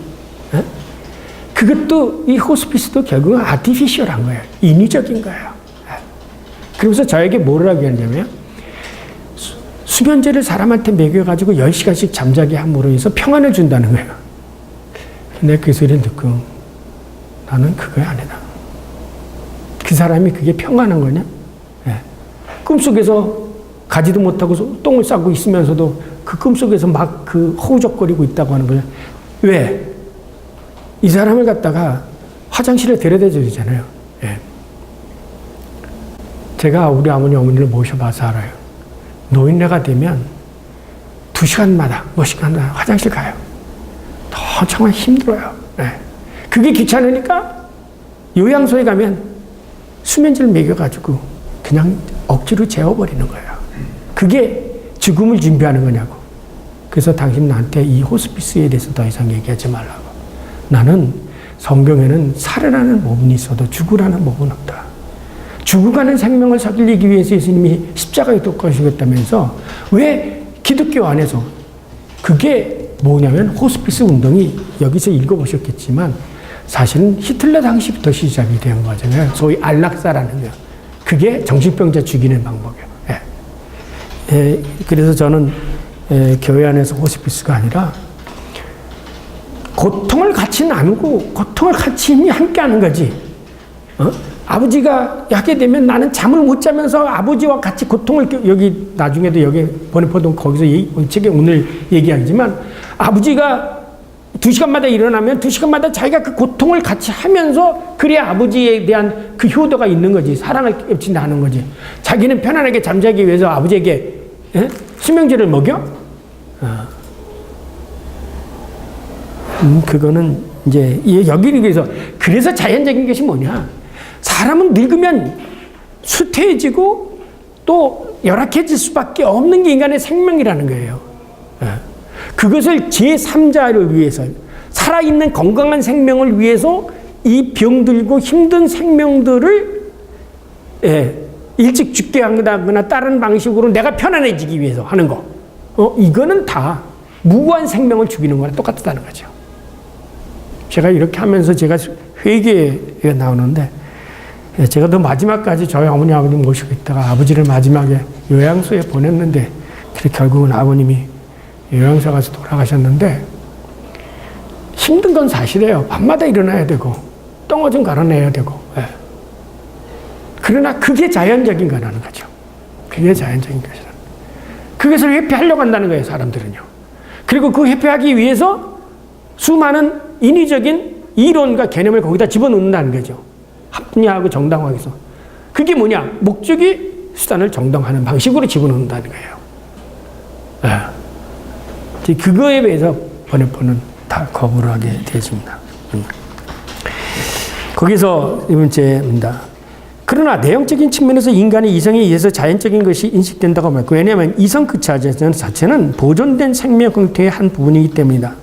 그것도 이 호스피스도 결국은 아티피셜한 거예요. 인위적인 거예요. 그러면서 저에게 뭐라고 하냐면 수면제를 사람한테 먹여가지고 10시간씩 잠자게 함으로 해서 평안을 준다는 거예요. 근데 그 소리를 듣고 나는 그거 아니다. 그 사람이 그게 평안한 거냐? 꿈속에서 가지도 못하고 똥을 싸고 있으면서도 그 꿈속에서 막 그 허우적거리고 있다고 하는 거예요. 왜? 이 사람을 갖다가 화장실에 데려다 주잖아요. 제가 우리 아버님 어머니를 모셔봐서 알아요. 노인네가 되면 2시간마다 몇 시간마다 화장실 가요. 정말 힘들어요. 그게 귀찮으니까 요양소에 가면 수면제를 먹여가지고 그냥 억지로 재워버리는 거예요. 그게 죽음을 준비하는 거냐고. 그래서 당신 나한테 이 호스피스에 대해서 더 이상 얘기하지 말라고. 나는 성경에는 살으라는 몸은 있어도 죽으라는 몸은 없다. 죽어가는 생명을 살리기 위해서 예수님이 십자가에 독하시겠다면서 왜 기독교 안에서 그게 뭐냐면 호스피스 운동이 여기서 읽어보셨겠지만 사실은 히틀러 당시부터 시작이 된 거잖아요. 소위 안락사라는 거. 그게 정신병자 죽이는 방법이에요. 그래서 저는 교회 안에서 호스피스가 아니라 고통을 같이 나누고 고통을 같이 함께 하는 거지. 아버지가 하게 되면 나는 잠을 못 자면서 아버지와 같이 고통을 여기 나중에도 여기 보네포도 거기서 책에 오늘 얘기하지만 아버지가 2시간마다 일어나면 2시간마다 자기가 그 고통을 같이 하면서 그래야 아버지에 대한 그 효도가 있는 거지. 사랑을 겹친다 하는 거지. 자기는 편안하게 잠자기 위해서 아버지에게 수면제를 먹여? 그거는 이제 여기를 위해서. 그래서 자연적인 것이 뭐냐? 사람은 늙으면 쇠퇴해지고 또 열악해질 수밖에 없는 게 인간의 생명이라는 거예요. 그것을 제3자를 위해서, 살아있는 건강한 생명을 위해서 이 병들고 힘든 생명들을 일찍 죽게 한다거나 다른 방식으로 내가 편안해지기 위해서 하는 거. 이거는 다 무고한 생명을 죽이는 거랑 똑같다는 거죠. 제가 이렇게 하면서 제가 회개에 나오는데, 제가 더 마지막까지 저희 어머니 아버님 모시고 있다가 아버지를 마지막에 요양소에 보냈는데, 결국은 아버님이 요양소 가서 돌아가셨는데, 힘든 건 사실이에요. 밤마다 일어나야 되고 똥어 좀 갈아내야 되고. 그러나 그게 자연적인 거라는 거죠. 그게 자연적인 것이라는. 그것을 회피하려고 한다는 거예요, 사람들은요. 그리고 그 회피하기 위해서 수많은 인위적인 이론과 개념을 거기다 집어넣는다는 거죠. 합리하고 정당하게 해서. 그게 뭐냐? 목적이 수단을 정당화하는 방식으로 집어넣는다는 거예요. 그거에 대해서 번뇌포는 다 거부를 하게 되어집니다. 거기서 이번째입니다. 그러나 내용적인 측면에서 인간의 이성에 의해서 자연적인 것이 인식된다고 말고, 왜냐하면 이성 그 자체는 보존된 생명 형태의 한 부분이기 때문이다.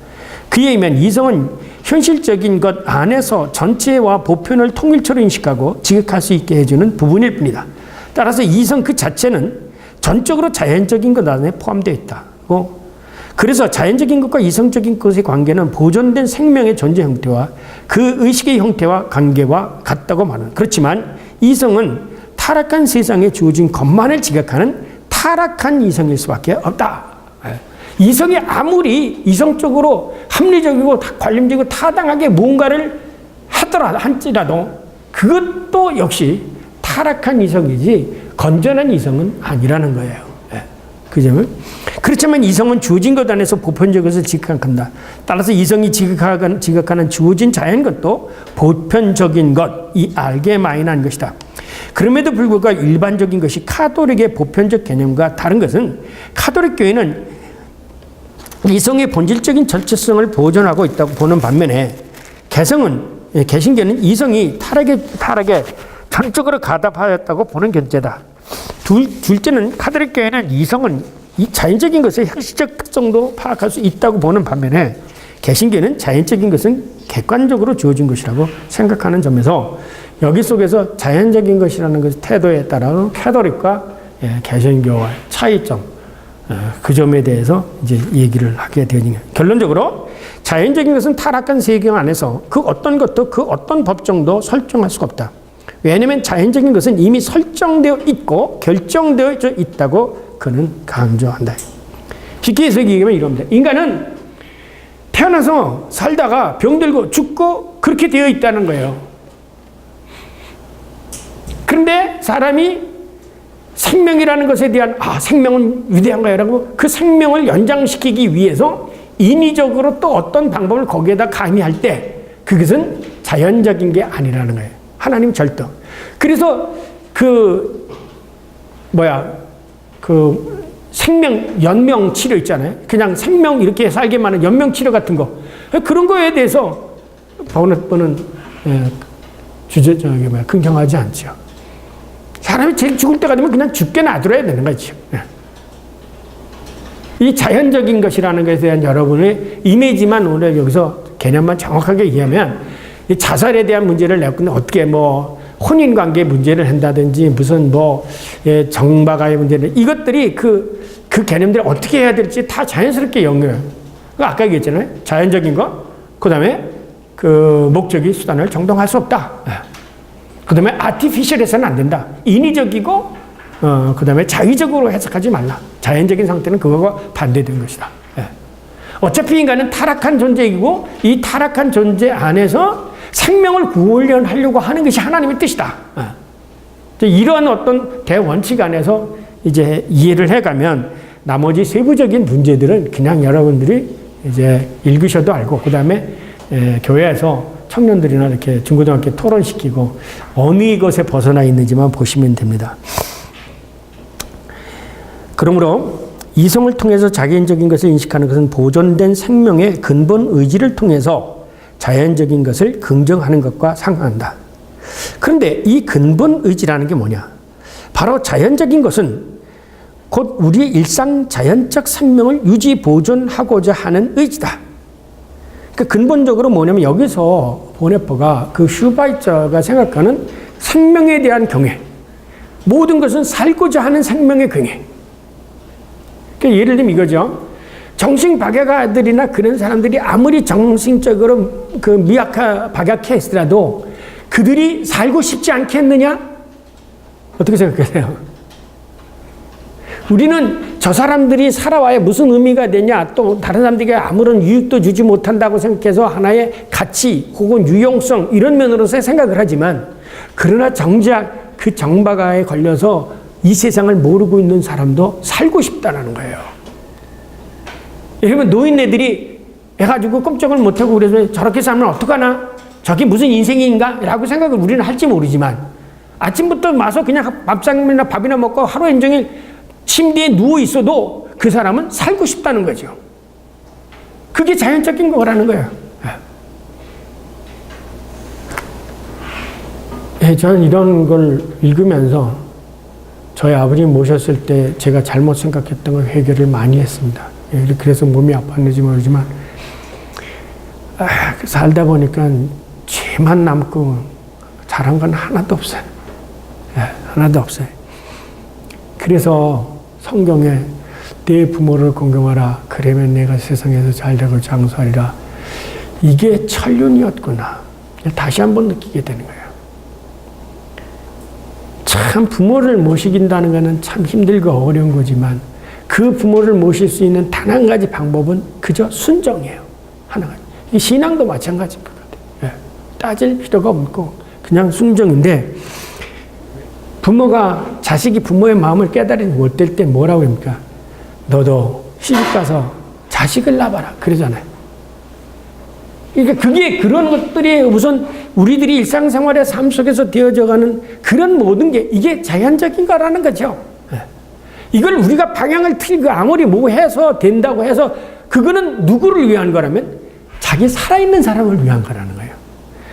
그에 의하면 이성은 현실적인 것 안에서 전체와 보편을 통일체로 인식하고 지극할 수 있게 해주는 부분일 뿐이다. 따라서 이성 그 자체는 전적으로 자연적인 것 안에 포함되어 있다고. 그래서 자연적인 것과 이성적인 것의 관계는 보존된 생명의 존재 형태와 그 의식의 형태와 관계와 같다고 말하는. 그렇지만 이성은 타락한 세상에 주어진 것만을 지각하는 타락한 이성일 수밖에 없다. 이성이 아무리 이성적으로 합리적이고 관념적이고 타당하게 뭔가를 할지라도 그것도 역시 타락한 이성이지 건전한 이성은 아니라는 거예요. 그 점을. 그렇지만 이성은 주어진 것 안에서 보편적 것을 지각한다. 따라서 이성이 지각하는 주어진 자연것도 보편적인 것, 이 알게 마인한 것이다. 그럼에도 불구하고 일반적인 것이 카톨릭의 보편적 개념과 다른 것은, 카톨릭 교회는 이성의 본질적인 절체성을 보존하고 있다고 보는 반면에 개신교는 이성이 타락에 전적으로 가담하였다고 보는 견제다. 둘째는 카톨릭 교회는 이성은 이 자연적인 것의 형식적 특성도 파악할 수 있다고 보는 반면에 개신교는 자연적인 것은 객관적으로 주어진 것이라고 생각하는 점에서 여기 속에서 자연적인 것이라는 것 태도에 따라 카톨릭과 개신교와의 차이점, 그 점에 대해서 이제 얘기를 하게 되는 거예요. 결론적으로 자연적인 것은 타락한 세계 안에서 그 어떤 것도 그 어떤 법정도 설정할 수가 없다. 왜냐하면 자연적인 것은 이미 설정되어 있고 결정되어 있다고 그는 강조한다. 쉽게 해서 얘기하면 이럽니다. 인간은 태어나서 살다가 병들고 죽고 그렇게 되어 있다는 거예요. 그런데 사람이 생명이라는 것에 대한 생명은 위대한 거야라고 그 생명을 연장시키기 위해서 인위적으로 또 어떤 방법을 거기에다 가미할 때 그것은 자연적인 게 아니라는 거예요. 하나님 절대. 그래서 생명 연명 치료 있잖아요. 그냥 생명 이렇게 살게만 하는 연명 치료 같은 거. 그런 거에 대해서 번뇌포는 긍정하지 않죠. 사람이 제일 죽을 때가 되면 그냥 죽게 놔둬야 되는 거죠. 이 자연적인 것이라는 것에 대한 여러분의 이미지만 오늘 여기서 개념만 정확하게 이해하면 이 자살에 대한 문제를 내고 어떻게 혼인관계 문제를 한다든지 무슨 정박아의 문제를 이것들이 그 개념들을 어떻게 해야 될지 다 자연스럽게 연결해요. 아까 얘기했잖아요. 자연적인 거, 그 다음에 그 목적이 수단을 정당할 수 없다. 그 다음에 아티피셜해서는 안 된다. 인위적이고 그 다음에 자의적으로 해석하지 말라. 자연적인 상태는 그거와 반대된 것이다. 어차피 인간은 타락한 존재이고 이 타락한 존재 안에서 생명을 구원하려고 하는 것이 하나님의 뜻이다. 이러한 어떤 대원칙 안에서 이제 이해를 해가면 나머지 세부적인 문제들은 그냥 여러분들이 이제 읽으셔도 알고, 그 다음에 교회에서 청년들이나 이렇게 중고등학교 토론시키고 어느 것에 벗어나 있는지만 보시면 됩니다. 그러므로 이성을 통해서 자연적인 것을 인식하는 것은 보존된 생명의 근본 의지를 통해서 자연적인 것을 긍정하는 것과 상관한다. 그런데 이 근본 의지라는 게 뭐냐? 바로 자연적인 것은 곧 우리의 일상 자연적 생명을 유지 보존하고자 하는 의지다. 그러니까 근본적으로 뭐냐면 여기서 보네포가 그 슈바이처가 생각하는 생명에 대한 경외, 모든 것은 살고자 하는 생명의 경외. 그러니까 예를 들면 이거죠. 정신박약아들이나 그런 사람들이 아무리 정신적으로 그 박약해 있더라도 그들이 살고 싶지 않겠느냐? 어떻게 생각하세요? 우리는 저 사람들이 살아와야 무슨 의미가 되냐, 또 다른 사람들에게 아무런 유익도 주지 못한다고 생각해서 하나의 가치 혹은 유용성 이런 면으로서 생각을 하지만, 그러나 정작 그 정박아에 걸려서 이 세상을 모르고 있는 사람도 살고 싶다는 거예요. 여러분, 노인네들이 해가지고 꼼짝을 못하고 그래서 저렇게 살면 어떡하나? 저게 무슨 인생인가? 라고 생각을 우리는 할지 모르지만, 아침부터 와서 그냥 밥이나 먹고 하루 종일 침대에 누워 있어도 그 사람은 살고 싶다는 거죠. 그게 자연적인 거라는 거예요. 저는 이런 걸 읽으면서 저희 아버지 모셨을 때 제가 잘못 생각했던 걸 회개를 많이 했습니다. 그래서 몸이 아팠는지 모르지만 살다 보니까 죄만 남고 잘한 건 하나도 없어요. 하나도 없어요. 그래서 성경에 내 부모를 공경하라. 그러면 내가 세상에서 잘되고 장수하리라. 이게 천륜이었구나. 다시 한번 느끼게 되는 거예요. 참 부모를 모시긴다는 것은 참 힘들고 어려운 거지만 그 부모를 모실 수 있는 단 한 가지 방법은 그저 순종이에요. 하나가. 이 신앙도 마찬가지인 것 같아요. 따질 필요가 없고 그냥 순종인데, 부모가 자식이 부모의 마음을 깨달지 못될 때 뭐라고 합니까? 너도 시집가서 자식을 낳아라 그러잖아요. 그러니까 그게 그런 것들이 우선 우리들이 일상생활의 삶 속에서 되어져가는 그런 모든 게 이게 자연적인 거라는 거죠. 이걸 우리가 방향을 틀고 아무리 뭐 해서 된다고 해서 그거는 누구를 위한 거라면 자기 살아있는 사람을 위한 거라는 거예요.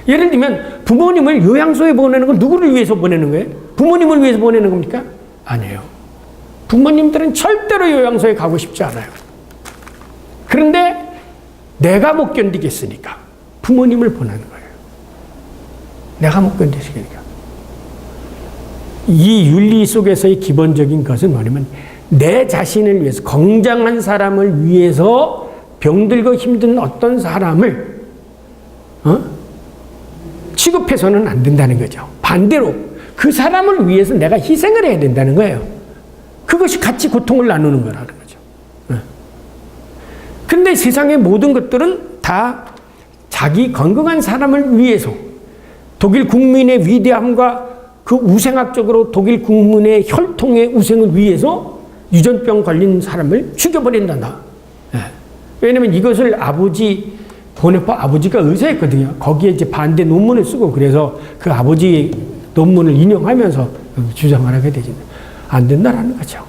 예를 들면 부모님을 요양소에 보내는 건 누구를 위해서 보내는 거예요? 부모님을 위해서 보내는 겁니까? 아니에요. 부모님들은 절대로 요양소에 가고 싶지 않아요. 그런데 내가 못 견디겠으니까 부모님을 보내는 거예요. 내가 못 견디겠으니까. 이 윤리 속에서의 기본적인 것은 뭐냐면 내 자신을 위해서, 건강한 사람을 위해서 병들고 힘든 어떤 사람을 취급해서는 안 된다는 거죠. 반대로 그 사람을 위해서 내가 희생을 해야 된다는 거예요. 그것이 같이 고통을 나누는 거라는 거죠. 근데 세상의 모든 것들은 다 자기 건강한 사람을 위해서, 독일 국민의 위대함과 그 우생학적으로 독일 국민의 혈통의 우생을 위해서 유전병 걸린 사람을 죽여버린다. 왜냐면 이것을 보네포 아버지가 의사였거든요. 거기에 이제 반대 논문을 쓰고 그래서 그 아버지의 논문을 인용하면서 주장을 하게 되지. 안 된다라는 거죠.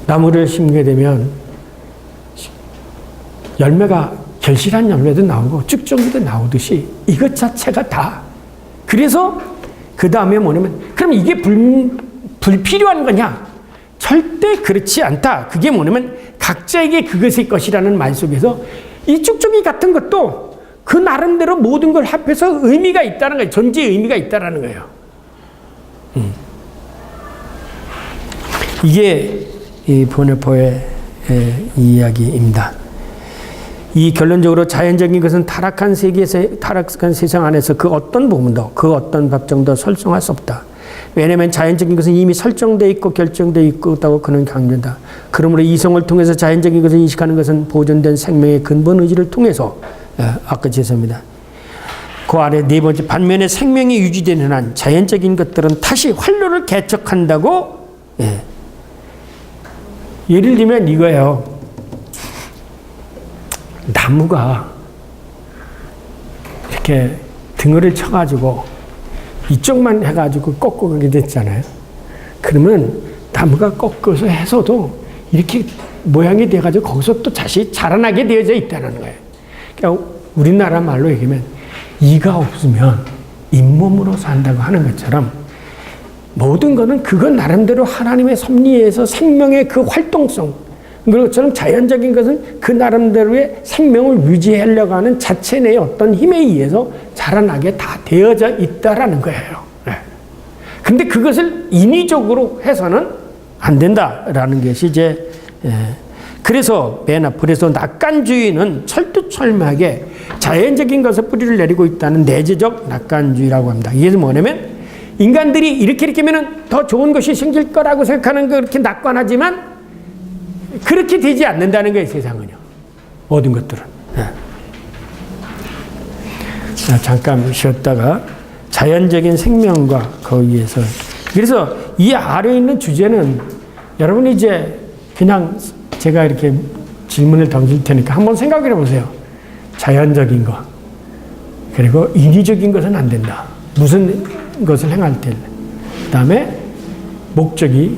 나무를 심게 되면 열매가 결실한 열매도 나오고 쭉정이도 나오듯이 이것 자체가 다. 그래서 그 다음에 뭐냐면 그럼 이게 불필요한 거냐? 절대 그렇지 않다. 그게 뭐냐면 각자에게 그것의 것이라는 말 속에서 이 쭉쭉이 같은 것도 그 나름대로 모든 걸 합해서 의미가 있다는 거예요. 존재의 의미가 있다는 거예요. 이게 이 보네포의 이야기입니다. 이 결론적으로 자연적인 것은 타락한 세상 안에서 그 어떤 부분도, 그 어떤 법정도 설정할 수 없다. 왜냐하면 자연적인 것은 이미 설정되어 있고 결정되어 있다고 그는 강조한다. 그러므로 이성을 통해서 자연적인 것을 인식하는 것은 보존된 생명의 근본 의지를 통해서, 아까 제서입니다. 그 아래 네 번째, 반면에 생명이 유지되는 한 자연적인 것들은 다시 활로를 개척한다고. 예를 들면 이거예요. 나무가 이렇게 등어를 쳐가지고 이쪽만 해가지고 꺾고 가게 됐잖아요. 그러면 나무가 꺾어서 해서도 이렇게 모양이 돼가지고 거기서 또 다시 자라나게 되어져 있다는 거예요. 그러니까 우리나라 말로 얘기하면 이가 없으면 잇몸으로 산다고 하는 것처럼 모든 것은 그건 나름대로 하나님의 섭리에서 생명의 그 활동성, 그것처럼 자연적인 것은 그 나름대로의 생명을 유지하려고 하는 자체 내의 어떤 힘에 의해서 자라나게 다 되어져 있다라는 거예요. 근데 그것을 인위적으로 해서는 안 된다라는 것이 이제, 그래서 맨 앞에서 낙관주의는 철두철미하게 자연적인 것에 뿌리를 내리고 있다는 내재적 낙관주의라고 합니다. 이게 뭐냐면 인간들이 이렇게 하면 더 좋은 것이 생길 거라고 생각하는 거 그렇게 낙관하지만 그렇게 되지 않는다는 거예요, 세상은요. 모든 것들은. 잠깐 쉬었다가 자연적인 생명과 거기에서 그래서 이 아래에 있는 주제는 여러분이 이제 그냥 제가 이렇게 질문을 던질 테니까 한번 생각해 보세요. 자연적인 것 그리고 인위적인 것은 안 된다. 무슨 것을 행할 때 그다음에 목적이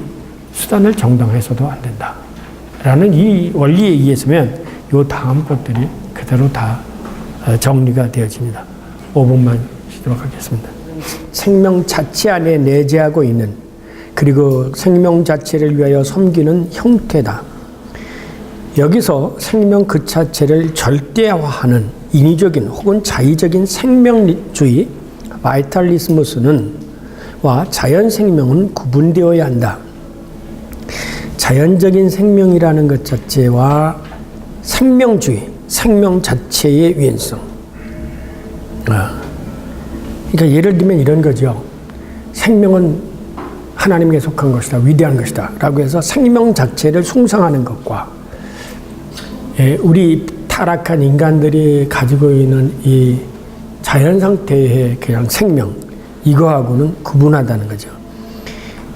수단을 정당해서도 안 된다. 라는 이 원리에 의해서면 요 다음 것들이 그대로 다 정리가 되어집니다. 5분만 쉬도록 하겠습니다. 생명 자체 안에 내재하고 있는 그리고 생명 자체를 위하여 섬기는 형태다. 여기서 생명 그 자체를 절대화하는 인위적인 혹은 자의적인 생명주의 바이탈리스무스는 와 자연 생명은 구분되어야 한다. 자연적인 생명이라는 것 자체와 생명주의, 생명 자체의 유연성. 그러니까 예를 들면 이런 거죠. 생명은 하나님께 속한 것이다, 위대한 것이다 라고 해서 생명 자체를 숭상하는 것과 우리 타락한 인간들이 가지고 있는 이 자연 상태의 그냥 생명, 이거하고는 구분하다는 거죠.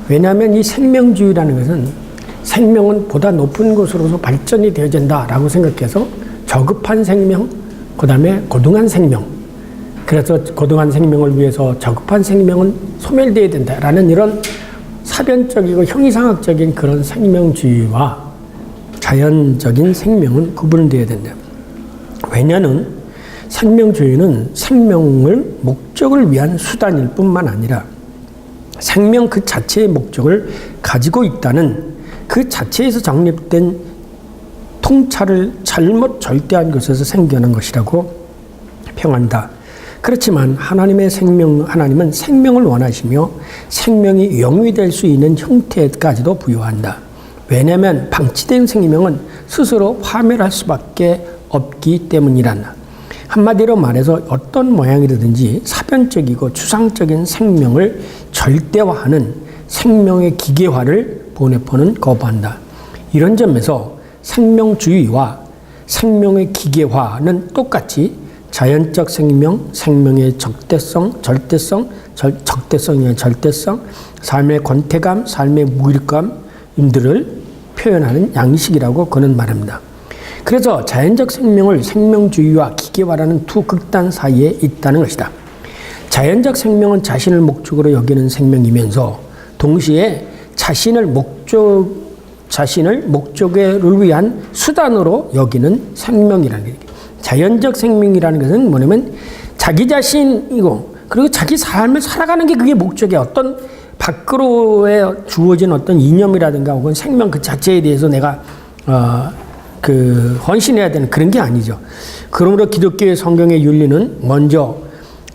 왜냐하면 이 생명주의라는 것은 생명은 보다 높은 곳으로서 발전이 되어진다라고 생각해서 저급한 생명, 그 다음에 고등한 생명. 그래서 고등한 생명을 위해서 저급한 생명은 소멸되어야 된다라는 이런 사변적이고 형이상학적인 그런 생명주의와 자연적인 생명은 구분되어야 된다. 왜냐하면 생명주의는 생명을 목적을 위한 수단일 뿐만 아니라 생명 그 자체의 목적을 가지고 있다는 그 자체에서 정립된 통찰을 잘못 절대한 것에서 생겨난 것이라고 평한다. 그렇지만 하나님은 생명을 원하시며 생명이 영위될 수 있는 형태까지도 부여한다. 왜냐하면 방치된 생명은 스스로 파멸할 수밖에 없기 때문이란다. 한마디로 말해서 어떤 모양이라든지 사변적이고 추상적인 생명을 절대화하는 생명의 기계화를 보네포는 거부한다. 이런 점에서 생명주의와 생명의 기계화는 똑같이 자연적 생명, 생명의 적대성, 삶의 권태감, 삶의 무력감들을 표현하는 양식이라고 그는 말합니다. 그래서 자연적 생명을 생명주의와 기계화라는 두 극단 사이에 있다는 것이다. 자연적 생명은 자신을 목적으로 여기는 생명이면서 동시에 자신을 목적을 위한 수단으로 여기는 생명이라는 거예요. 자연적 생명이라는 것은 뭐냐면 자기 자신이고 그리고 자기 삶을 살아가는 게 그게 목적이야. 어떤 밖으로에 주어진 어떤 이념이라든가 혹은 생명 그 자체에 대해서 내가 헌신해야 되는 그런 게 아니죠. 그러므로 기독교의 성경의 윤리는 먼저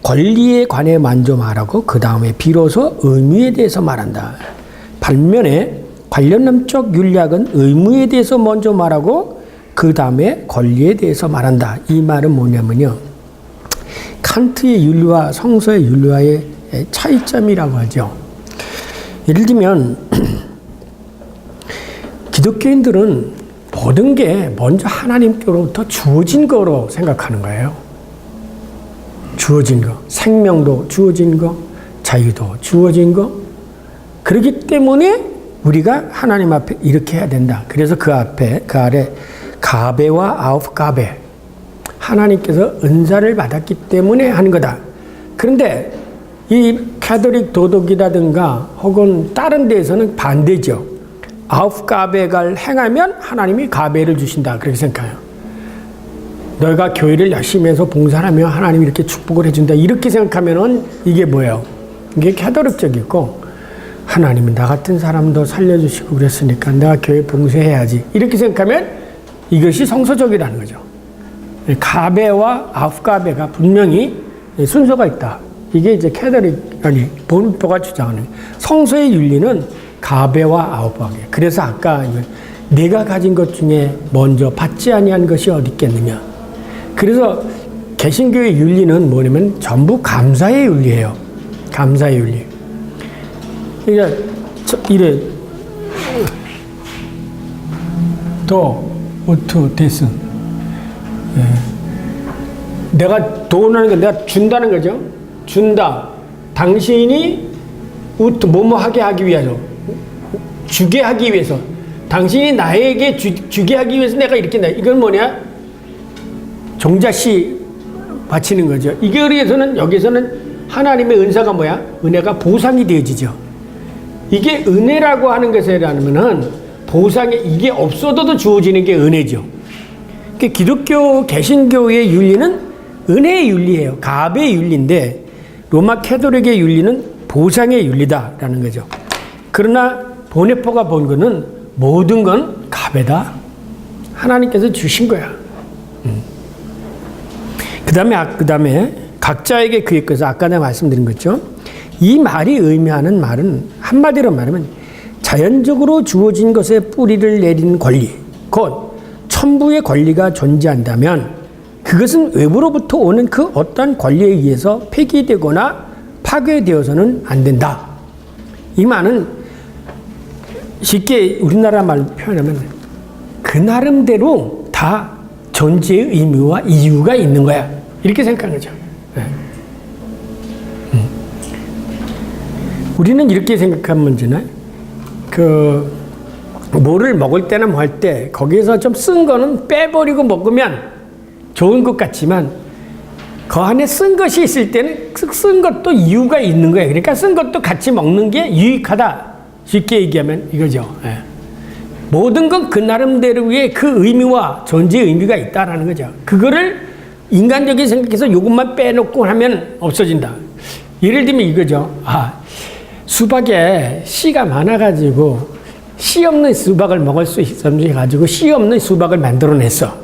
권리에 관해 먼저 말하고 그 다음에 비로소 의무에 대해서 말한다. 반면에 관련론적 윤리학은 의무에 대해서 먼저 말하고 그 다음에 권리에 대해서 말한다. 이 말은 뭐냐면요. 칸트의 윤리와 성서의 윤리와의 차이점이라고 하죠. 예를 들면 기독교인들은 모든 게 먼저 하나님께로부터 주어진 거로 생각하는 거예요. 주어진 거. 생명도 주어진 거, 자유도 주어진 거. 그렇기 때문에 우리가 하나님 앞에 이렇게 해야 된다. 그래서 그 아래 가베와 아우프가베. 하나님께서 은사를 받았기 때문에 하는 거다. 그런데 이 가톨릭 도덕이라든가 혹은 다른 데에서는 반대죠. 아우프가베를 행하면 하나님이 가베를 주신다. 그렇게 생각해요. 너희가 교회를 열심히 해서 봉사하면 하나님이 이렇게 축복을 해준다. 이렇게 생각하면은 이게 뭐예요? 이게 캐도릭적이고, 하나님은 나 같은 사람도 살려주시고 그랬으니까 내가 교회 봉사해야지. 이렇게 생각하면 이것이 성서적이라는 거죠. 가베와 아프가베가 분명히 순서가 있다. 이게 이제 캐도릭, 아니, 본표가 주장하는 성서의 윤리는 가베와 아프가베. 그래서 아까 내가 가진 것 중에 먼저 받지 아니한 것이 어디 있겠느냐. 그래서 개신교의 윤리는 뭐냐면 전부 감사의 윤리예요. 감사의 윤리. 그러니까 이래 도 우투 데스. 내가 돈하는 거 내가 준다는 거죠. 준다. 당신이 우투 뭐뭐 하게 하기 위해서, 주게 하기 위해서, 당신이 나에게 주게 하기 위해서 내가 이렇게 이건 뭐냐? 종자씨 바치는 거죠. 이게 의해서는 여기서는 하나님의 은사가 뭐야? 은혜가 보상이 되어지죠. 이게 은혜라고 하는 것이라면은 보상이 이게 없어도 주어지는 게 은혜죠. 기독교 개신교의 윤리는 은혜의 윤리예요. 가베의 윤리인데 로마 캐도릭의 윤리는 보상의 윤리다라는 거죠. 그러나 보네포가 본 거는 모든 건 가베다. 하나님께서 주신 거야. 그 다음에 각자에게 그의 것을 아까 내가 말씀드린 거죠. 이 말이 의미하는 말은 한마디로 말하면 자연적으로 주어진 것에 뿌리를 내린 권리, 곧 천부의 권리가 존재한다면 그것은 외부로부터 오는 그 어떤 권리에 의해서 폐기되거나 파괴되어서는 안 된다. 이 말은 쉽게 우리나라 말로 표현하면 그 나름대로 다 존재의 의미와 이유가 있는 거야. 이렇게 생각하는 거죠. 네. 우리는 이렇게 생각하면 문제는 뭐를 먹을 때나 뭐 할 때 거기에서 좀 쓴 거는 빼버리고 먹으면 좋은 것 같지만 그 안에 쓴 것이 있을 때는 쓴 것도 이유가 있는 거예요. 그러니까 쓴 것도 같이 먹는 게 유익하다. 쉽게 얘기하면 이거죠. 네. 모든 건 그 나름대로의 그 의미와 존재의 의미가 있다라는 거죠. 그거를 인간적인 생각해서 이것만 빼놓고 하면 없어진다. 예를 들면 이거죠. 수박에 씨가 많아가지고 씨 없는 수박을 먹을 수 있어가지고 씨 없는 수박을 만들어냈어.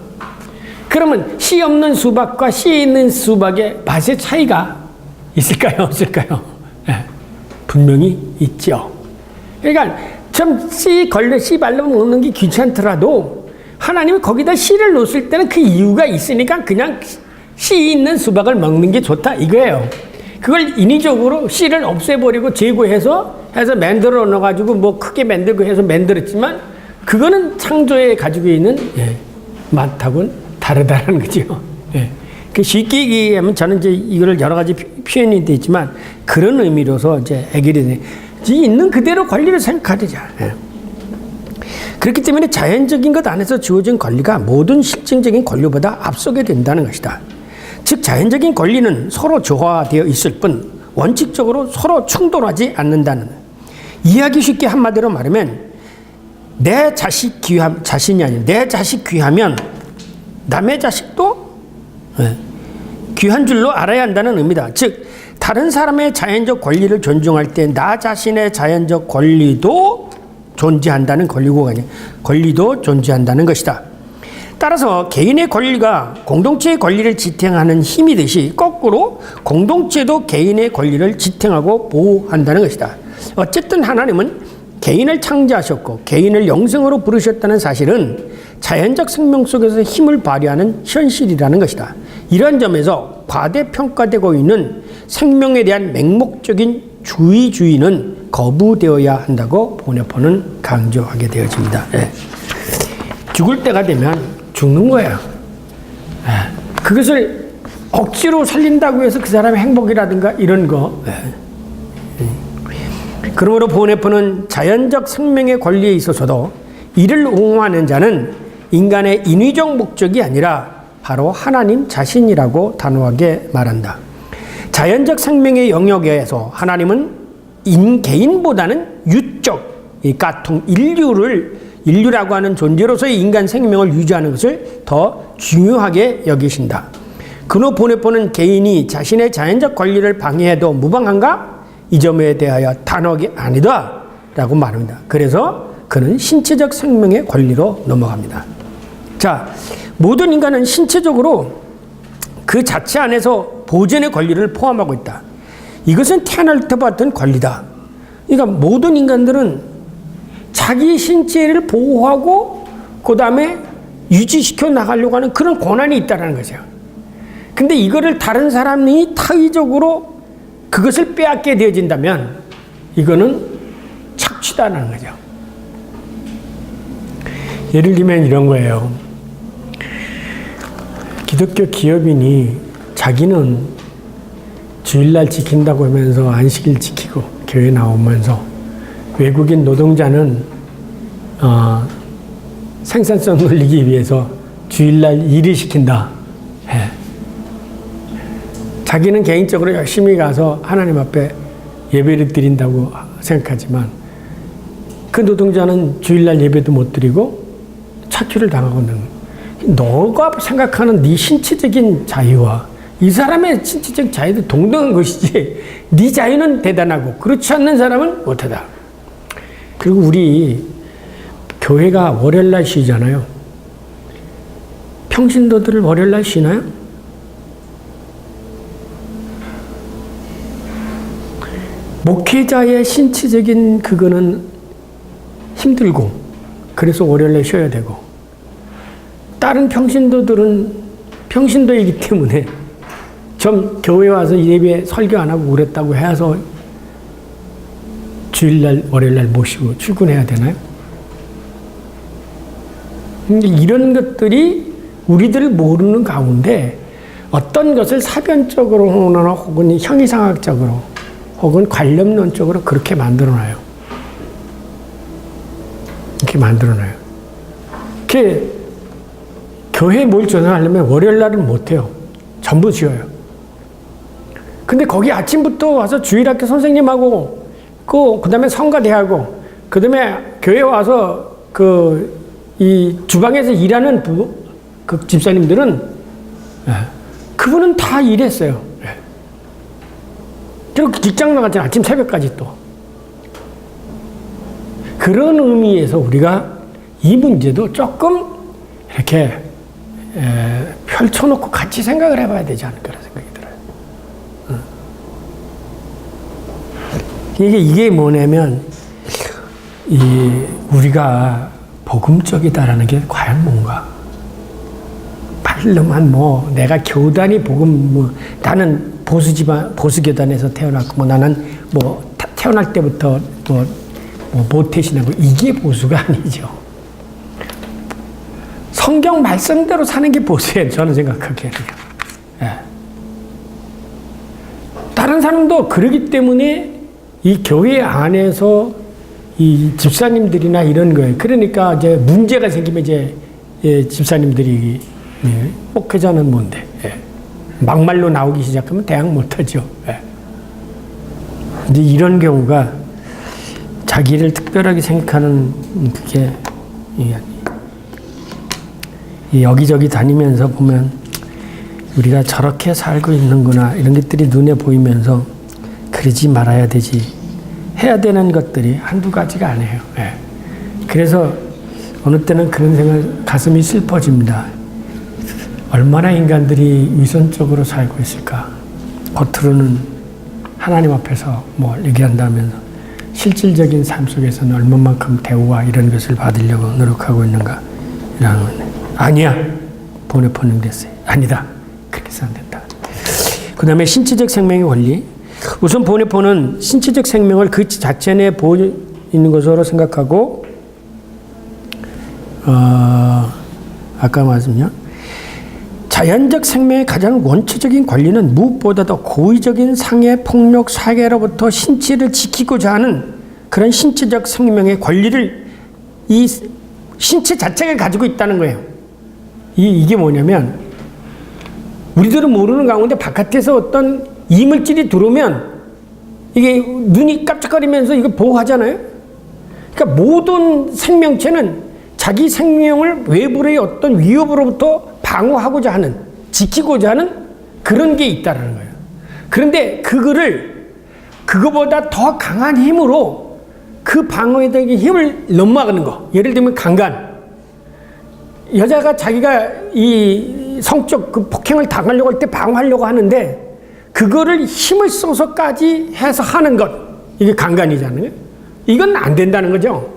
그러면 씨 없는 수박과 씨 있는 수박의 맛의 차이가 있을까요? 없을까요? 네. 분명히 있죠. 그러니까 참 씨 발라 먹는 게 귀찮더라도 하나님이 거기다 씨를 놓았을 때는 그 이유가 있으니까 그냥 씨 있는 수박을 먹는 게 좋다 이거예요. 그걸 인위적으로 씨를 없애버리고 제거해서 만들어 넣어가지고 뭐 크게 만들고 해서 만들었지만 그거는 창조에 가지고 있는 맛하고는 다르다는 거죠. 그 쉽게 얘기하면 저는 이제 이거를 여러 가지 표현이 돼 있지만 그런 의미로서 이제 해결이 있는 그대로 권리를 생각하자. 그렇기 때문에 자연적인 것 안에서 주어진 권리가 모든 실증적인 권리보다 앞서게 된다는 것이다. 즉 자연적인 권리는 서로 조화되어 있을 뿐 원칙적으로 서로 충돌하지 않는다는, 이해하기 쉽게 한마디로 말하면 내 자식 자신이 아니라 내 자식 귀하면 남의 자식도 귀한 줄로 알아야 한다는 의미다. 즉 다른 사람의 자연적 권리를 존중할 때 나 자신의 자연적 권리도 존재한다는 권리도 존재한다는 것이다. 따라서 개인의 권리가 공동체의 권리를 지탱하는 힘이듯이 거꾸로 공동체도 개인의 권리를 지탱하고 보호한다는 것이다. 어쨌든 하나님은 개인을 창조하셨고 개인을 영생으로 부르셨다는 사실은 자연적 생명 속에서 힘을 발휘하는 현실이라는 것이다. 이런 점에서 과대평가되고 있는 생명에 대한 맹목적인 주의는 거부되어야 한다고 보네포는 강조하게 되어집니다. 죽을 때가 되면 죽는 거예요. 그것을 억지로 살린다고 해서 그 사람의 행복이라든가 이런 거. 그러므로 보네포는 자연적 생명의 권리에 있어서도 이를 옹호하는 자는 인간의 인위적 목적이 아니라 바로 하나님 자신이라고 단호하게 말한다. 자연적 생명의 영역에서 하나님은 개인보다는 유적, 이 까통 인류를 인류라고 하는 존재로서의 인간 생명을 유지하는 것을 더 중요하게 여기신다. 그노 보네포는 개인이 자신의 자연적 권리를 방해해도 무방한가? 이 점에 대하여 단호하게 아니다 라고 말합니다. 그래서 그는 신체적 생명의 권리로 넘어갑니다. 자, 모든 인간은 신체적으로 그 자체 안에서 보존의 권리를 포함하고 있다. 이것은 태어날 때 받던 권리다. 그러니까 모든 인간들은 자기 신체를 보호하고 그 다음에 유지시켜 나가려고 하는 그런 권한이 있다는 거죠. 근데 이거를 다른 사람이 타의적으로 그것을 빼앗게 되어진다면 이거는 착취다라는 거죠. 예를 들면 이런 거예요. 기독교 기업인이 자기는 주일날 지킨다고 하면서 안식일 지키고 교회 나오면서 외국인 노동자는 생산성 늘리기 위해서 주일날 일을 시킨다. 예. 자기는 개인적으로 열심히 가서 하나님 앞에 예배를 드린다고 생각하지만 그 노동자는 주일날 예배도 못 드리고 착취를 당하고 있는 거예요. 너가 생각하는 네 신체적인 자유와 이 사람의 신체적 자유도 동등한 것이지 네 자유는 대단하고 그렇지 않는 사람은 못하다. 그리고 우리 교회가 월요일날 쉬잖아요. 평신도들을 월요일날 쉬나요? 목회자의 신체적인 그거는 힘들고 그래서 월요일날 쉬어야 되고 다른 평신도들은 평신도이기 때문에 좀 교회 와서 예배 설교 안 하고 그랬다고 해서 주일날 월요일날 모시고 출근해야 되나요? 근데 이런 것들이 우리들 모르는 가운데 어떤 것을 사변적으로나 혹은 형이상학적으로 혹은 관념론적으로 그렇게 만들어놔요. 이렇게 만들어놔요. 이렇게 교회에 뭘 전화하려면 월요일 날은 못해요. 전부 쉬어요. 근데 거기 아침부터 와서 주일학교 선생님하고 그 다음에 성가대하고 그 다음에 교회 와서 이 주방에서 일하는 그 집사님들은 그분은 다 일했어요. 그리고 직장 나갔잖아요. 아침 새벽까지 또. 그런 의미에서 우리가 이 문제도 조금 이렇게 펼쳐놓고 같이 생각을 해봐야 되지 않을까 생각이 들어요. 이게 뭐냐면 우리가 복음적이다라는 게 과연 뭔가? 말로만 내가 교단이 나는 보수교단에서 태어났고 나는 태어날 때부터 모태신하고 이게 보수가 아니죠. 성경 말씀대로 사는 게 보수예요. 저는 생각하기에는. 예. 다른 사람도 그러기 때문에 이 교회 안에서 이 집사님들이나 이런 거예요. 그러니까 이제 문제가 생기면 이제 집사님들이 목회자는 뭔데? 예. 막말로 나오기 시작하면 대학 못하죠. 예. 근데 이런 경우가 자기를 특별하게 생각하는 그게 여기저기 다니면서 보면 우리가 저렇게 살고 있는구나 이런 것들이 눈에 보이면서 그러지 말아야 되지 해야 되는 것들이 한두 가지가 아니에요. 예. 그래서 어느 때는 그런 생각 가슴이 슬퍼집니다. 얼마나 인간들이 위선적으로 살고 있을까. 겉으로는 하나님 앞에서 얘기한다면서 실질적인 삶 속에서는 얼마만큼 대우와 이런 것을 받으려고 노력하고 있는가. 이런 거는 아니야. 보네포는 됐어요. 아니다. 그렇게 해서 안 된다. 그 다음에 신체적 생명의 권리. 우선 보네포는 신체적 생명을 그 자체 내에 보고 있는 것으로 생각하고 아까 말씀요. 자연적 생명의 가장 원초적인 권리는 무엇보다도 고의적인 상해, 폭력, 사계로부터 신체를 지키고자 하는 그런 신체적 생명의 권리를 이 신체 자체가 가지고 있다는 거예요. 이게 뭐냐면 우리들은 모르는 가운데 바깥에서 어떤 이물질이 들어오면 이게 눈이 깜짝거리면서 이거 보호하잖아요. 그러니까 모든 생명체는 자기 생명을 외부의 어떤 위협으로부터 방어하고자 하는, 지키고자 하는 그런 게 있다라는 거예요. 그런데 그거보다 더 강한 힘으로 그 방어에 대한 힘을 넘어가는 거. 예를 들면 강간. 여자가 자기가 이 성적 그 폭행을 당하려고 할 때 방어하려고 하는데 그거를 힘을 써서까지 해서 하는 것. 이게 강간이잖아요. 이건 안 된다는 거죠.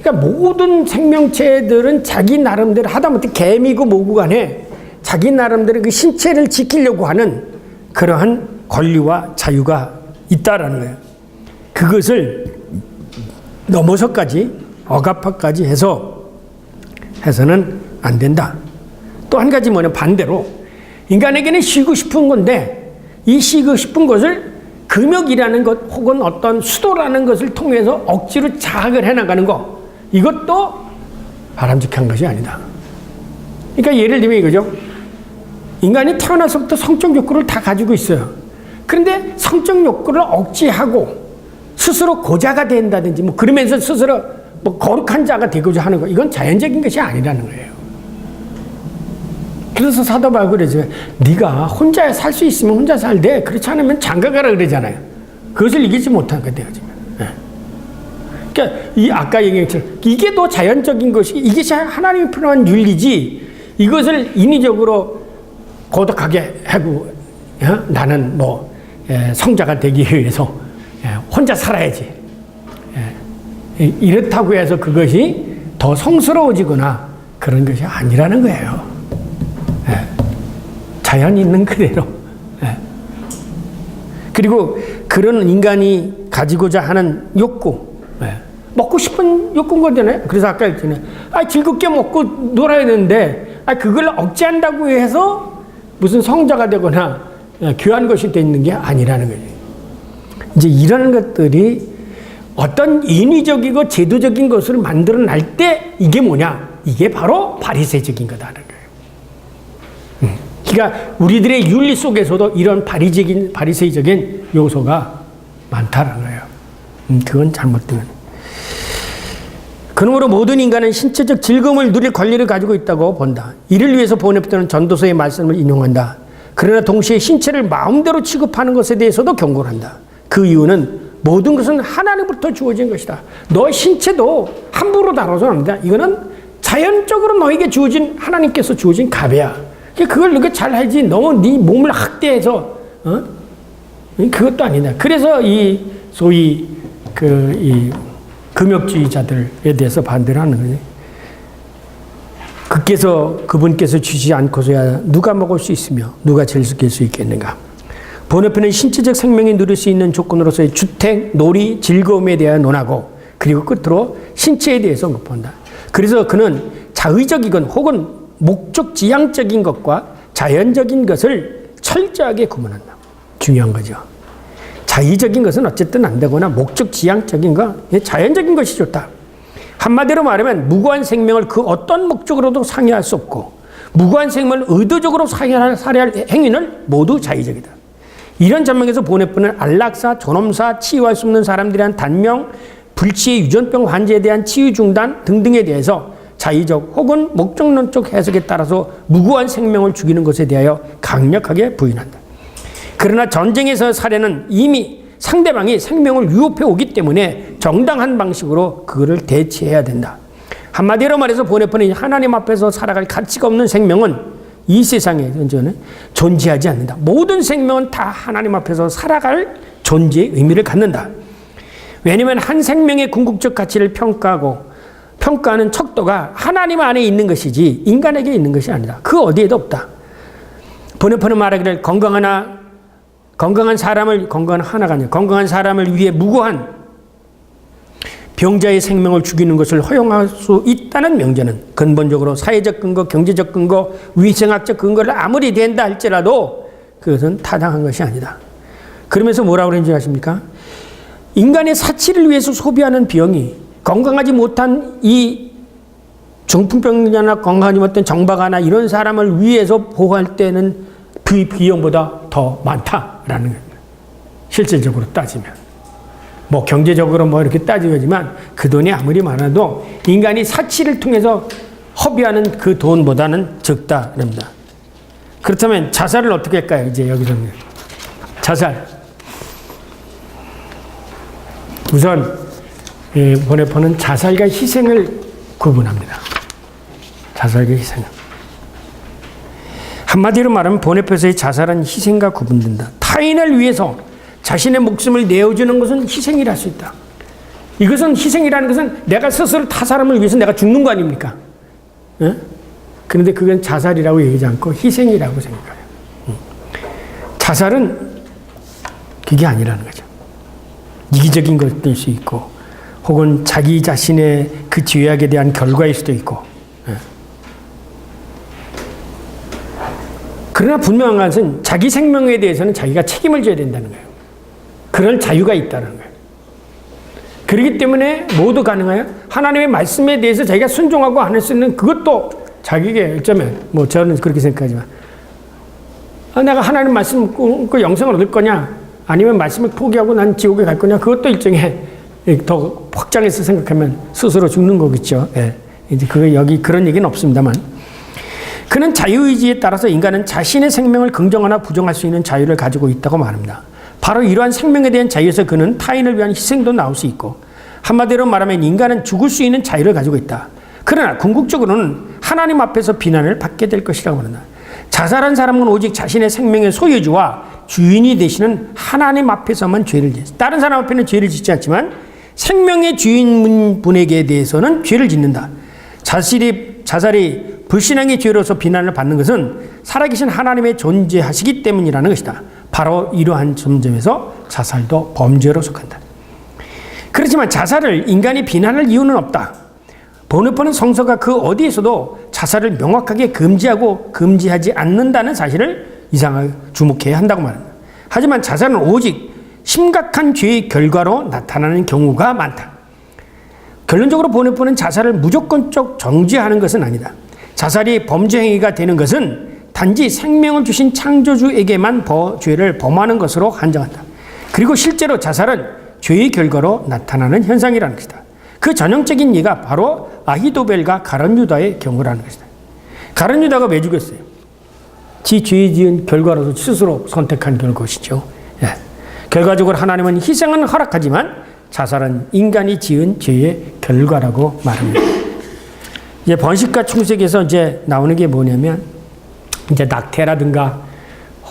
그러니까 모든 생명체들은 자기 나름대로 하다못해 개미고 뭐고 간에 자기 나름대로 그 신체를 지키려고 하는 그러한 권리와 자유가 있다라는 거예요. 그것을 넘어서까지 억압하까지 해서는 안 된다. 또 한 가지 뭐냐, 반대로 인간에게는 쉬고 싶은 건데 이 쉬고 싶은 것을 금욕이라는 것 혹은 어떤 수도라는 것을 통해서 억지로 자학을 해나가는 것, 이것도 바람직한 것이 아니다. 그러니까 예를 들면 이거죠. 인간이 태어나서부터 성적 욕구를 다 가지고 있어요. 그런데 성적 욕구를 억제하고 스스로 고자가 된다든지 뭐 그러면서 스스로 뭐 거룩한 자가 되고자 하는 거, 이건 자연적인 것이 아니라는 거예요. 그래서 사도 바울이 그러죠. 네가 혼자 살 수 있으면 혼자 살되 그렇지 않으면 장가가라 그러잖아요. 그것을 이기지 못한 거예요. 그러니까 이 아까 얘기했처럼 이게 더 자연적인 것이, 이것이 하나님이 필요한 윤리지, 이것을 인위적으로 고독하게 하고 나는 뭐 성자가 되기 위해서 혼자 살아야지, 이렇다고 해서 그것이 더 성스러워지거나 그런 것이 아니라는 거예요. 자연 있는 그대로. 그리고 그런 인간이 가지고자 하는 욕구, 먹고 싶은 욕구인 거잖아요. 그래서 아까 했잖아요. 즐겁게 먹고 놀아야 되는데 그걸 억제한다고 해서 무슨 성자가 되거나 귀한 것이 되는 게 아니라는 거예요. 이제 이런 것들이 어떤 인위적이고 제도적인 것을 만들어낼 때 이게 뭐냐? 이게 바로 바리새적인 거다라는 거예요. 그러니까 우리들의 윤리 속에서도 이런 바리새적인 요소가 많다라는 거예요. 그건 잘못된 거예요. 그러므로 모든 인간은 신체적 즐거움을 누릴 권리를 가지고 있다고 본다. 이를 위해서 보내부터는 전도서의 말씀을 인용한다. 그러나 동시에 신체를 마음대로 취급하는 것에 대해서도 경고를 한다. 그 이유는 모든 것은 하나님부터 주어진 것이다. 너 신체도 함부로 다뤄서는 안 된다. 이거는 자연적으로 너에게 주어진, 하나님께서 주어진 갑이야. 그걸 이렇게 잘 하지 너무 네 몸을 학대해서 그것도 아니다. 그래서 이 소위 이 금욕주의자들에 대해서 반대를 하는 거지. 그분께서 주시지 않고서야 누가 먹을 수 있으며 누가 즐길 수 있겠는가. 번역편은 신체적 생명이 누릴 수 있는 조건으로서의 주택, 놀이, 즐거움에 대하여 논하고 그리고 끝으로 신체에 대해서 언급한다. 그래서 그는 자의적이건 혹은 목적 지향적인 것과 자연적인 것을 철저하게 구분한다. 중요한 거죠. 자의적인 것은 어쨌든 안 되거나 목적 지향적인 거, 자연적인 것이 좋다. 한마디로 말하면 무고한 생명을 그 어떤 목적으로도 상해할 수 없고 무고한 생명을 의도적으로 살해할 행위는 모두 자의적이다. 이런 전망에서 보내뿐은 안락사, 존엄사, 치유할 수 없는 사람들에 대한 단명, 불치의 유전병 환자에 대한 치유 중단 등등에 대해서 자의적 혹은 목적론적 해석에 따라서 무고한 생명을 죽이는 것에 대하여 강력하게 부인한다. 그러나 전쟁에서 살해는 이미 상대방이 생명을 위협해 오기 때문에 정당한 방식으로 그거를 대체해야 된다. 한마디로 말해서 보내뿐은 하나님 앞에서 살아갈 가치가 없는 생명은 이 세상에 존재하지 않는다. 모든 생명은 다 하나님 앞에서 살아갈 존재의 의미를 갖는다. 왜냐하면 한 생명의 궁극적 가치를 평가하는 척도가 하나님 안에 있는 것이지 인간에게 있는 것이 아니다. 그 어디에도 없다. 번역본은 말하기를 건강한 사람을 위해 무고한 병자의 생명을 죽이는 것을 허용할 수 있다는 명제는 근본적으로 사회적 근거, 경제적 근거, 위생학적 근거를 아무리 된다 할지라도 그것은 타당한 것이 아니다. 그러면서 뭐라고 그러는지 아십니까? 인간의 사치를 위해서 소비하는 비용이 건강하지 못한 이 중풍병자나 건강하지 못한 정박아나 이런 사람을 위해서 보호할 때는 그 비용보다 더 많다라는 겁니다. 실질적으로 따지면. 뭐 경제적으로 뭐 이렇게 따지지만 그 돈이 아무리 많아도 인간이 사치를 통해서 허비하는 그 돈보다는 적다랍니다. 그렇다면 자살을 어떻게 할까요? 이제 여기서는 자살. 우선 보네포는 자살과 희생을 구분합니다. 자살과 희생. 한마디로 말하면 보네포에서의 자살은 희생과 구분된다. 타인을 위해서 자신의 목숨을 내어주는 것은 희생이라 할 수 있다. 이것은 희생이라는 것은 내가 스스로 타 사람을 위해서 내가 죽는 거 아닙니까? 예? 그런데 그건 자살이라고 얘기하지 않고 희생이라고 생각해요. 자살은 그게 아니라는 거죠. 이기적인 것일 수 있고 혹은 자기 자신의 그 죄악에 대한 결과일 수도 있고. 예. 그러나 분명한 것은 자기 생명에 대해서는 자기가 책임을 져야 된다는 거예요. 그럴 자유가 있다는 거예요. 그렇기 때문에 모두 가능해요. 하나님의 말씀에 대해서 자기가 순종하고 안 할 수 있는 그것도 자기에게 어쩌면 뭐 저는 그렇게 생각하지만 내가 하나님 말씀 그 영생을 얻을 거냐 아니면 말씀을 포기하고 난 지옥에 갈 거냐 그것도 일종의 더 확장해서 생각하면 스스로 죽는 거겠죠. 예. 이제 그거 여기 그런 얘기는 없습니다만 그는 자유의지에 따라서 인간은 자신의 생명을 긍정하나 부정할 수 있는 자유를 가지고 있다고 말합니다. 바로 이러한 생명에 대한 자유에서 그는 타인을 위한 희생도 나올 수 있고 한마디로 말하면 인간은 죽을 수 있는 자유를 가지고 있다. 그러나 궁극적으로는 하나님 앞에서 비난을 받게 될 것이라고 한다. 자살한 사람은 오직 자신의 생명의 소유주와 주인이 되시는 하나님 앞에서만 죄를 짓습니다. 다른 사람 앞에는 죄를 짓지 않지만 생명의 주인분에게 대해서는 죄를 짓는다. 자살이 불신앙의 죄로서 비난을 받는 것은 살아계신 하나님의 존재하시기 때문이라는 것이다. 바로 이러한 점에서 자살도 범죄로 속한다. 그렇지만 자살을 인간이 비난할 이유는 없다. 보네포는 성서가 그 어디에서도 자살을 명확하게 금지하고 금지하지 않는다는 사실을 이상하게 주목해야 한다고 말합니다. 하지만 자살은 오직 심각한 죄의 결과로 나타나는 경우가 많다. 결론적으로 보네포는 자살을 무조건적 정지하는 것은 아니다. 자살이 범죄 행위가 되는 것은 단지 생명을 주신 창조주에게만 죄를 범하는 것으로 한정한다. 그리고 실제로 자살은 죄의 결과로 나타나는 현상이라는 것이다. 그 전형적인 예가 바로 아히도벨과 가룟 유다의 경우라는 것이다. 가룟 유다가 왜 죽였어요? 지 죄 지은 결과로서 스스로 선택한 것이죠. 예. 결과적으로 하나님은 희생은 허락하지만 자살은 인간이 지은 죄의 결과라고 말합니다. 이제 번식과 충색에서 이제 나오는 게 뭐냐면 이제 낙태라든가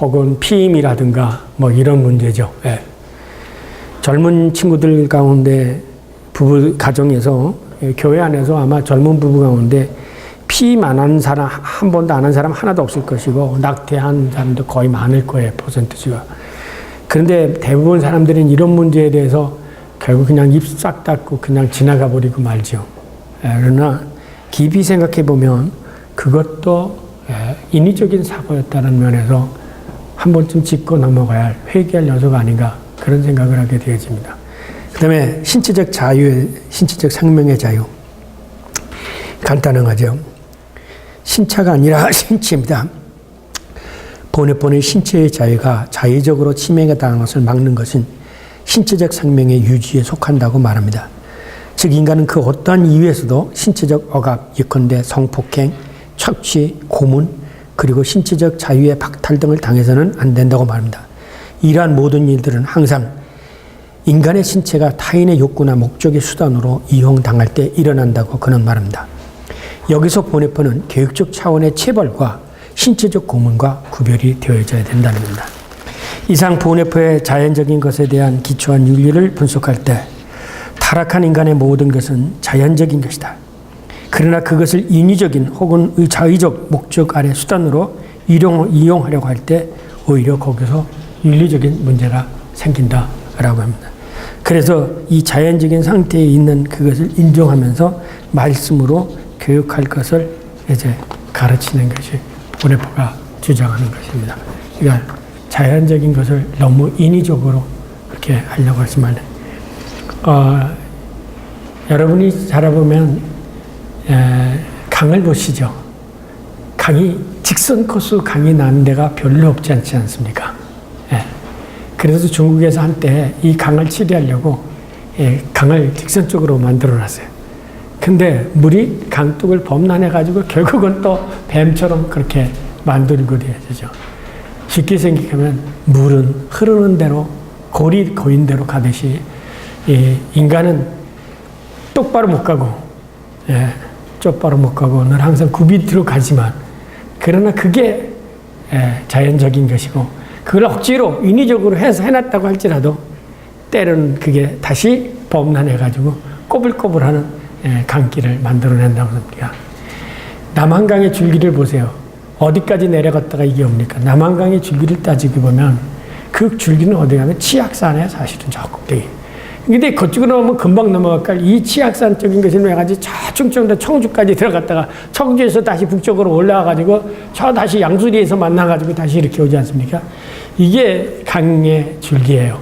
혹은 피임이라든가 뭐 이런 문제죠. 예. 젊은 친구들 가운데 부부 가정에서 교회 안에서 아마 젊은 부부 가운데 피임 안 하는 사람 한 번도 안 한 사람 하나도 없을 것이고 낙태한 사람도 거의 많을 거예요. 퍼센트수가. 그런데 대부분 사람들은 이런 문제에 대해서 결국 그냥 입 싹 닫고 그냥 지나가 버리고 말죠. 그러나 깊이 생각해 보면 그것도 인위적인 사고였다는 면에서 한 번쯤 짚고 넘어가야 할 회개할 요소가 아닌가 그런 생각을 하게 되어집니다. 그 다음에 신체적 자유, 신체적 생명의 자유. 간단한 거죠. 신차가 아니라 신체입니다. 보네포는 신체의 자유가 자의적으로 침해가 당한 것을 막는 것은 신체적 생명의 유지에 속한다고 말합니다. 즉 인간은 그 어떠한 이유에서도 신체적 억압, 예컨대 성폭행, 착취, 고문, 그리고 신체적 자유의 박탈 등을 당해서는 안 된다고 말합니다. 이러한 모든 일들은 항상 인간의 신체가 타인의 욕구나 목적의 수단으로 이용당할 때 일어난다고 그는 말합니다. 여기서 보네포는 교육적 차원의 체벌과 신체적 고문과 구별이 되어져야 된다는 겁니다. 이상 보네포의 자연적인 것에 대한 기초한 윤리를 분석할 때 타락한 인간의 모든 것은 자연적인 것이다. 그러나 그것을 인위적인 혹은 자의적 목적 아래 수단으로 이용하려고 할 때 오히려 거기서 윤리적인 문제가 생긴다라고 합니다. 그래서 이 자연적인 상태에 있는 그것을 인정하면서 말씀으로 교육할 것을 이제 가르치는 것이 보네포가 주장하는 것입니다. 그러니까 자연적인 것을 너무 인위적으로 그렇게 하려고 하지 말라. 여러분이 자라보면 강을 보시죠. 강이 직선 코스 강이 나는 데가 별로 없지 않지 않습니까? 그래서 중국에서 한때 이 강을 치료하려고 강을 직선적으로 만들어 놨어요. 근데 물이 강둑을 범람해 가지고 결국은 또 뱀처럼 그렇게 만들고 되죠. 쉽게 생각하면 물은 흐르는 대로 골이 고인 대로 가듯이 인간은 똑바로 못 가고 똑바로 못 가고 늘 항상 굽이 들어가지만 그러나 그게 자연적인 것이고 그걸 억지로 인위적으로 해서 해놨다고 할지라도 때로는 그게 다시 범람해가지고 꼬불꼬불하는 강길을 만들어낸다고 합니다. 남한강의 줄기를 보세요. 어디까지 내려갔다가 이게 옵니까? 남한강의 줄기를 따지고 보면 그 줄기는 어디 가면 치악산에 사실은 저 꼭대기. 근데 그쪽으로 오면 금방 넘어갈까? 이 치악산 쪽인 것을 해가지고 저충청도 청주까지 들어갔다가 청주에서 다시 북쪽으로 올라와가지고 저 다시 양수리에서 만나가지고 다시 이렇게 오지 않습니까? 이게 강의 줄기예요.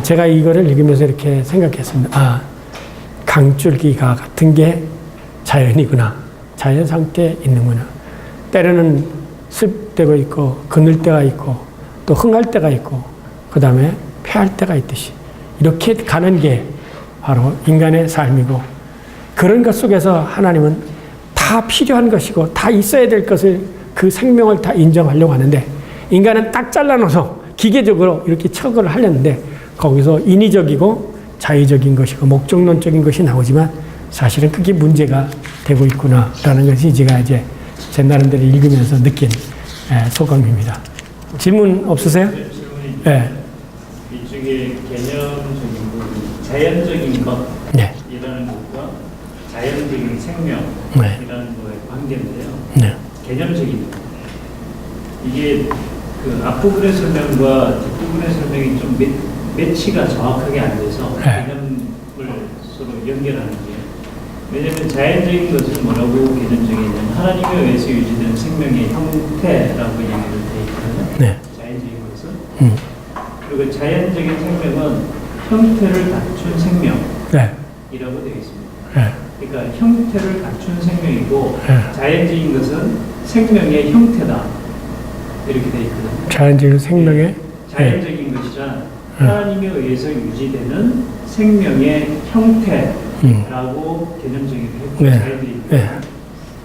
제가 이거를 읽으면서 이렇게 생각했습니다. 아, 강줄기가 같은 게 자연이구나. 자연 상태에 있는구나. 때로는 습되고 있고 그늘 때가 있고 또 흥할 때가 있고 그 다음에 폐할 때가 있듯이 이렇게 가는 게 바로 인간의 삶이고 그런 것 속에서 하나님은 다 필요한 것이고 다 있어야 될 것을 그 생명을 다 인정하려고 하는데 인간은 딱 잘라놔서 기계적으로 이렇게 처벌을 하려는데 거기서 인위적이고 자의적인 것이고 목적론적인 것이 나오지만 사실은 그게 문제가 되고 있구나라는 것이 제가 이제 제 나름대로 읽으면서 느낀 소감입니다. 질문 없으세요? 네. 이쪽에 개념적인 부분, 자연적인 것이라는 것과 자연적인 생명이라는 거의 관계인데요. 네. 개념적인 것. 이게 그 앞부분의 설명과 뒷부분의 설명이 좀 매치가 정확하게 안 돼서 개념을 서로 연결하는 게 왜냐하면 자연적인 것을 뭐라고 개념적이냐면 하나님에 의해서 유지되는 생명의 형태라고 얘기를 돼 있거든요. 네. 자연적인 것은. 그리고 자연적인 생명은 형태를 갖춘 생명이라고 되어 있습니다. 그러니까 형태를 갖춘 생명이고 자연적인 것은 생명의 형태다. 이렇게 되어 있거든요. 자연적인 생명의 자연적인 것이란 하나님에 의해서 유지되는 생명의 형태라고 개념적이게 했고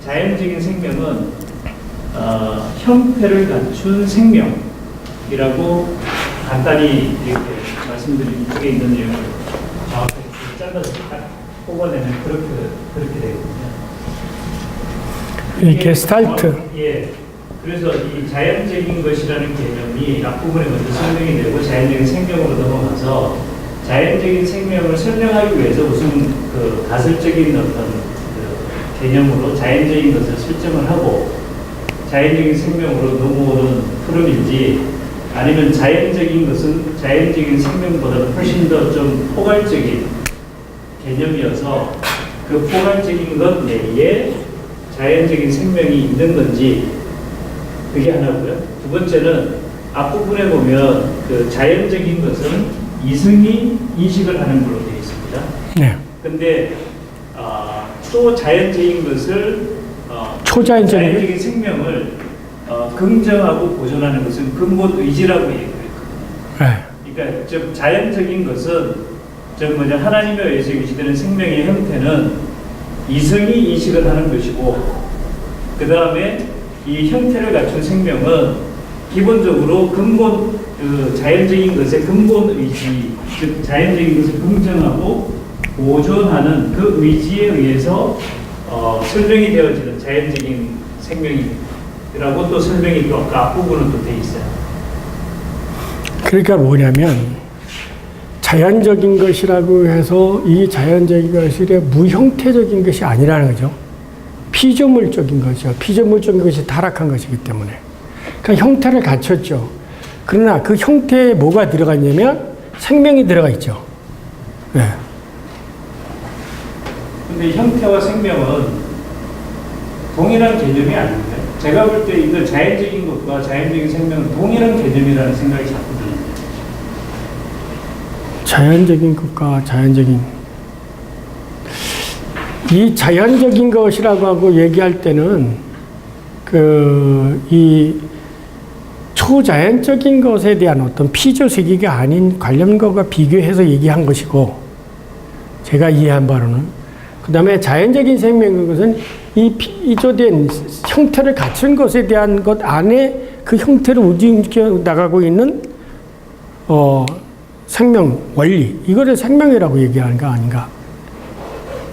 자연적인 생명은 형태를 갖춘 생명이라고 간단히 이렇게 말씀드린 이쪽에 있는 내용을 정확하게 잘라서 뽑아내면 그렇게 되거든요. 이 게스탈트. 그래서 이 자연적인 것이라는 개념이 앞부분에 먼저 설명이 되고 자연적인 생명으로 넘어가서 자연적인 생명을 설명하기 위해서 무슨 그 가설적인 어떤 그 개념으로 자연적인 것을 설정을 하고 자연적인 생명으로 넘어오는 흐름인지 아니면 자연적인 것은 자연적인 생명보다는 훨씬 더 좀 포괄적인 개념이어서 그 포괄적인 것 내에 자연적인 생명이 있는 건지 그게 하나고요. 두 번째는 앞부분에 보면 그 자연적인 것은 이승이 인식을 하는 걸로 되어 있습니다. 네. 근데 또 자연적인 것을 자연적인 생명을 긍정하고 보존하는 것은 근본 의지라고 얘기했거든요. 그러니까 즉 자연적인 것은 즉 하나님에 의해서 유지되는 생명의 형태는 이성이 인식을 하는 것이고 그 다음에 이 형태를 갖춘 생명은 기본적으로 근본 그 자연적인 것의 근본 의지, 즉 자연적인 것을 긍정하고 보존하는 그 의지에 의해서 설명이 되어지는 자연적인 생명이라고 또 설명이 또 앞부분은 또 돼 있어요. 그러니까 뭐냐면 자연적인 것이라고 해서 이 자연적인 것이 무형태적인 것이 아니라는 거죠. 피조물적인 거죠. 피조물적인 것이 타락한 것이기 때문에. 그러니까 형태를 갖췄죠. 그러나 그 형태에 뭐가 들어가 있냐면 생명이 들어가 있죠. 네. 근데 형태와 생명은 동일한 개념이 아닌데 제가 볼 때 이거 자연적인 것과 자연적인 생명은 동일한 개념이라는 생각이 자꾸 듭니다. 자연적인 것과 자연적인 이 자연적인 것이라고 하고 얘기할 때는 이 초자연적인 것에 대한 어떤 피조 세계가 아닌 관련과가 비교해서 얘기한 것이고 제가 이해한 바로는. 그 다음에 자연적인 생명인 것은 이 피조된 형태를 갖춘 것에 대한 것 안에 그 형태를 움직여 나가고 있는 생명, 원리, 이거를 생명이라고 얘기하는 거 아닌가.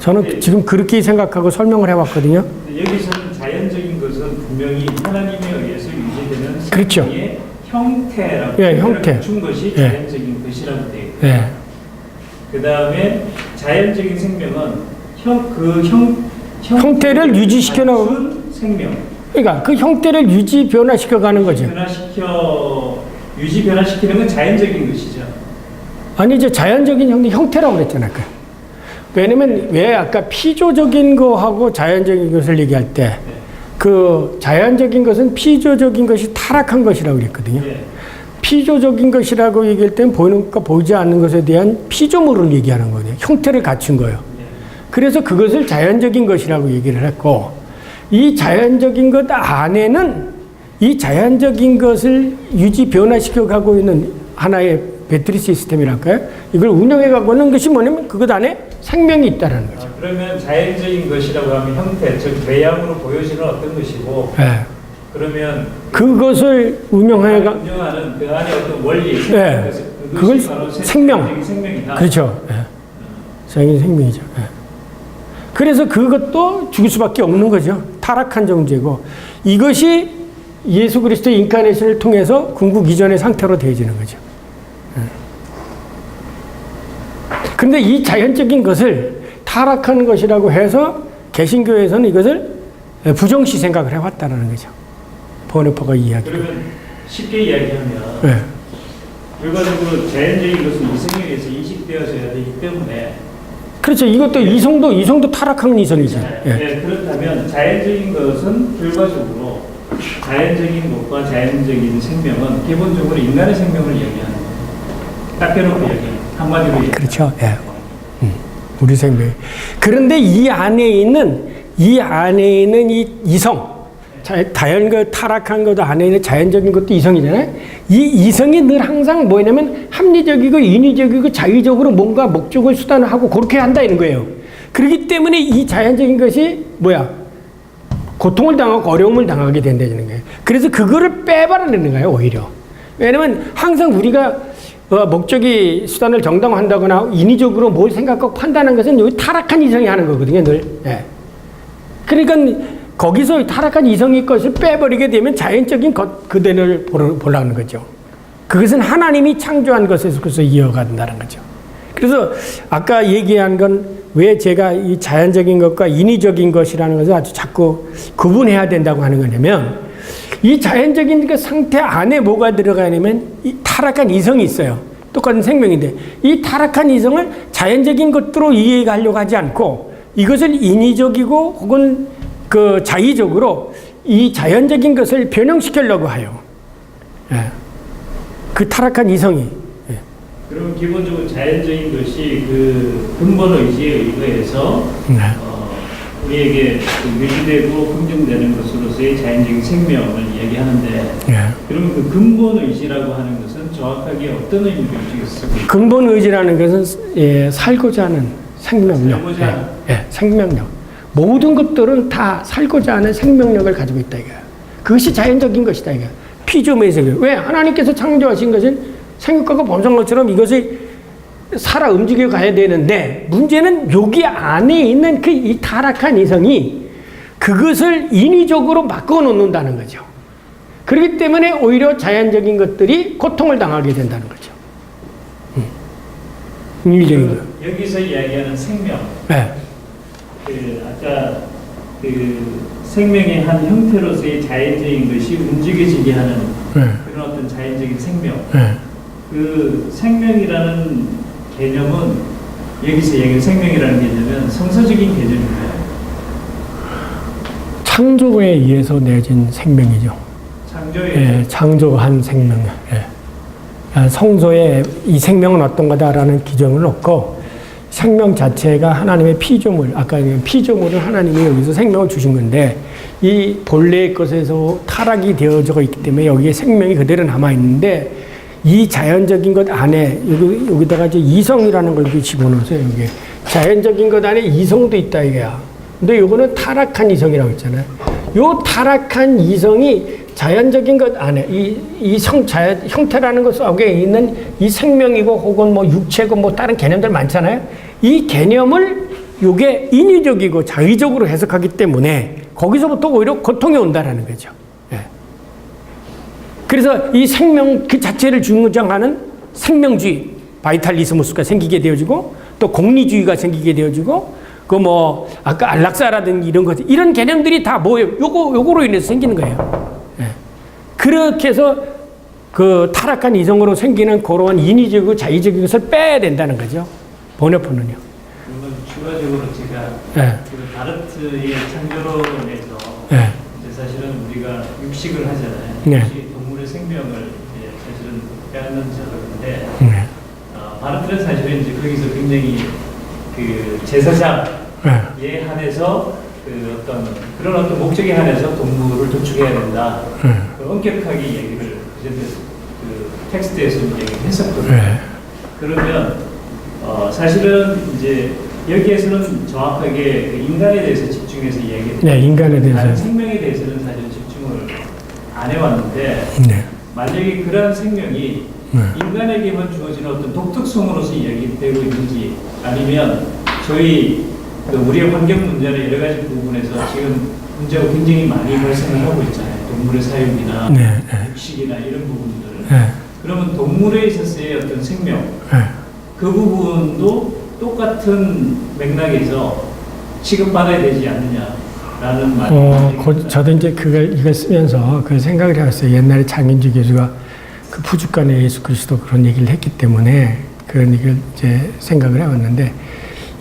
저는 지금 그렇게 생각하고 설명을 해왔거든요. 여기서는 자연적인 것은 분명히 하나님에 의해서 유지되는 그렇죠. 생명의 형태라고 예, 형태. 갖춘 것이 예. 자연적인 것이라고 되어 있고 예. 그 다음에 자연적인 생명은 형태를 유지시켜 갖춘 생명. 그러니까 그 형태를 변화시켜 가는 거죠. 유지 변화시키는 건 자연적인 것이죠. 아니, 이제 자연적인 형태라고 그랬잖아요. 왜냐면 왜 아까 피조적인 거하고 자연적인 것을 얘기할 때 그 자연적인 것은 피조적인 것이 타락한 것이라고 그랬거든요. 예. 피조적인 것이라고 얘기할 때는 보이는 것과 보이지 않는 것에 대한 피조물을 얘기하는 거예요. 형태를 갖춘 거예요. 그래서 그것을 자연적인 것이라고 얘기를 했고, 이 자연적인 것 안에는 이 자연적인 것을 변화시켜 가고 있는 하나의 배터리 시스템이랄까요? 이걸 운영해 가고 있는 것이 뭐냐면 그것 안에 생명이 있다는 거죠. 그러면 자연적인 것이라고 하면 형태, 즉 외양으로 보여지는 어떤 것이고, 네. 그러면 그것을 운영하는 그 안에 어떤 원리, 네. 그걸 생명. 생명이다. 그렇죠. 네. 생명이죠. 네. 그래서 그것도 죽을 수밖에 없는 거죠. 타락한 존재고, 이것이 예수 그리스도의 인카네이션을 통해서 궁극 이전의 상태로 되어지는 거죠. 그런데 이 자연적인 것을 타락한 것이라고 해서 개신교에서는 이것을 부정시 생각을 해왔다는 거죠. 보네포가 이야기. 그러면 쉽게 이야기하면 네. 결과적으로 자연적인 것은 이성에 의해서 인식되어져야 되기 때문에 그렇죠. 이것도 이성도 타락한 이성이죠. 네, 그렇다면 자연적인 것은 결과적으로 자연적인 것과 자연적인 생명은 기본적으로 인간의 생명을 이야기하는 거예요. 딱 빼놓고 이야기해요. 한마디로 얘기해요. 그렇죠. 예. 우리 생명. 그런데 이 안에 있는 이 이성, 자연과 타락한 것도 안에 있는 자연적인 것도 이성이잖아요. 이 이성이 늘 항상 뭐냐면 합리적이고 인위적이고 자의적으로 뭔가 목적을 수단을 하고 그렇게 한다 이런 거예요. 그렇기 때문에 이 자연적인 것이 고통을 당하고 어려움을 당하게 된다는 거예요. 그래서 그거를 빼버리는 거예요, 오히려. 왜냐면 항상 우리가 목적이 수단을 정당화한다거나 인위적으로 뭘 생각하고 판단하는 것은 여기 타락한 이성이 하는 거거든요, 늘. 예. 그러니까 거기서 타락한 이성의 것을 빼버리게 되면 자연적인 것 그대를 보려는 거죠. 그것은 하나님이 창조한 것에서 이어간다는 거죠. 그래서 아까 얘기한 건 왜 제가 이 자연적인 것과 인위적인 것이라는 것을 아주 자꾸 구분해야 된다고 하는 거냐면, 이 자연적인 그 상태 안에 뭐가 들어가냐면 이 타락한 이성이 있어요. 똑같은 생명인데 이 타락한 이성을 자연적인 것으로 이해하려고 하지 않고 이것을 인위적이고 혹은 그 자의적으로 이 자연적인 것을 변형시키려고 해요. 예. 그 타락한 이성이. 예. 그러면 기본적으로 자연적인 것이 그 근본 의지에 의거해서 우리에게 유지되고 긍정되는 것으로서의 자연적인 생명을 이야기하는데, 예. 그러면 그 근본 의지라고 하는 것은 정확하게 어떤 의미를 가지겠습니까? 근본 의지라는 것은 살고자 하는 생명력. 살고자 하는. 생명력. 모든 것들은 다 살고자 하는 생명력을 가지고 있다 이거야. 그것이 자연적인 것이다 이거야. 피조물에서. 왜? 하나님께서 창조하신 것은 생육과가 범상한 것처럼 이것이 살아 움직여 가야 되는데, 문제는 여기 안에 있는 그 이 타락한 이성이 그것을 인위적으로 바꿔 놓는다는 거죠. 그렇기 때문에 오히려 자연적인 것들이 고통을 당하게 된다는 거죠. 인위적인 거. 여기서 이야기하는 생명. 네. 아까 생명의 한 형태로서의 자연적인 것이 움직여지게 하는 그런 어떤 자연적인 생명. 그 생명이라는 개념은 여기서 얘기하는 생명이라는 개념은 성서적인 개념인가요? 창조에 의해서 내진 생명이죠. 창조에 창조한 생명. 성소에 이 생명은 어떤 거다라는 기준은 없고, 생명 자체가 하나님의 피조물, 아까 피조물은 하나님이 여기서 생명을 주신 건데, 이 본래의 것에서 타락이 되어져 있기 때문에 여기에 생명이 그대로 남아 있는데, 이 자연적인 것 안에 여기다가 이제 이성이라는 걸 집어넣어서 여기 자연적인 것 안에 이성도 있다 이거야. 근데 요거는 타락한 이성이라고 했잖아요. 요 타락한 이성이 자연적인 것 안에 형태라는 것 속에 있는 이 생명이고 혹은 뭐 육체고 뭐 다른 개념들 많잖아요. 이 개념을 요게 인위적이고 자의적으로 해석하기 때문에 거기서부터 오히려 고통이 온다라는 거죠. 예. 그래서 이 생명 그 자체를 주장하는 생명주의, 바이탈리스무스가 생기게 되어지고 또 공리주의가 생기게 되어지고 그 뭐 아까 안락사라든지 이런 것 이런 개념들이 다 뭐예요? 요거로 인해서 생기는 거예요. 예. 그렇게 해서 그 타락한 이성으로 생기는 그런 인위적이고 자의적인 것을 빼야 된다는 거죠. 보네포는요. 그러면 추가적으로 제가 예. 그 바르트의 창조론에서 예. 이제 사실은 우리가 육식을 하잖아요. 네. 육식, 동물의 생명을 이제 사실은 빼앗는 작업인데 네. 바르트는 사실은 이제 거기서 굉장히 그 제사장에 네. 한해서 그 어떤 그런 어떤 목적에 한해서 동물을 도축해야 된다. 그 엄격하게 얘기를 그 텍스트에서 얘기를 했었거든요. 네. 그러면 사실은 이제 여기에서는 정확하게 그 인간에 대해서 집중해서 얘기했는데 네, 인간에 대해서. 다른 생명에 대해서는 사실 집중을 안 해왔는데 네. 만약에 그러한 생명이 인간에게만 주어지는 어떤 독특성으로서 이야기되고 있는지 아니면 저희 그 우리의 환경 문제나 여러 가지 부분에서 지금 문제가 굉장히 많이 발생을 하고 있잖아요. 동물의 사육이나 네. 육식이나 이런 부분들을. 네. 그러면 동물에 있어서의 어떤 생명 네. 그 부분도 똑같은 맥락에서 취급받아야 되지 않느냐라는 말이 저도 이제 이걸 쓰면서 그 생각을 해봤어요. 옛날에 장인주 교수가 그 푸주간의 예수 그리스도 그런 얘기를 했기 때문에 그런 얘기를 이제 생각을 해왔는데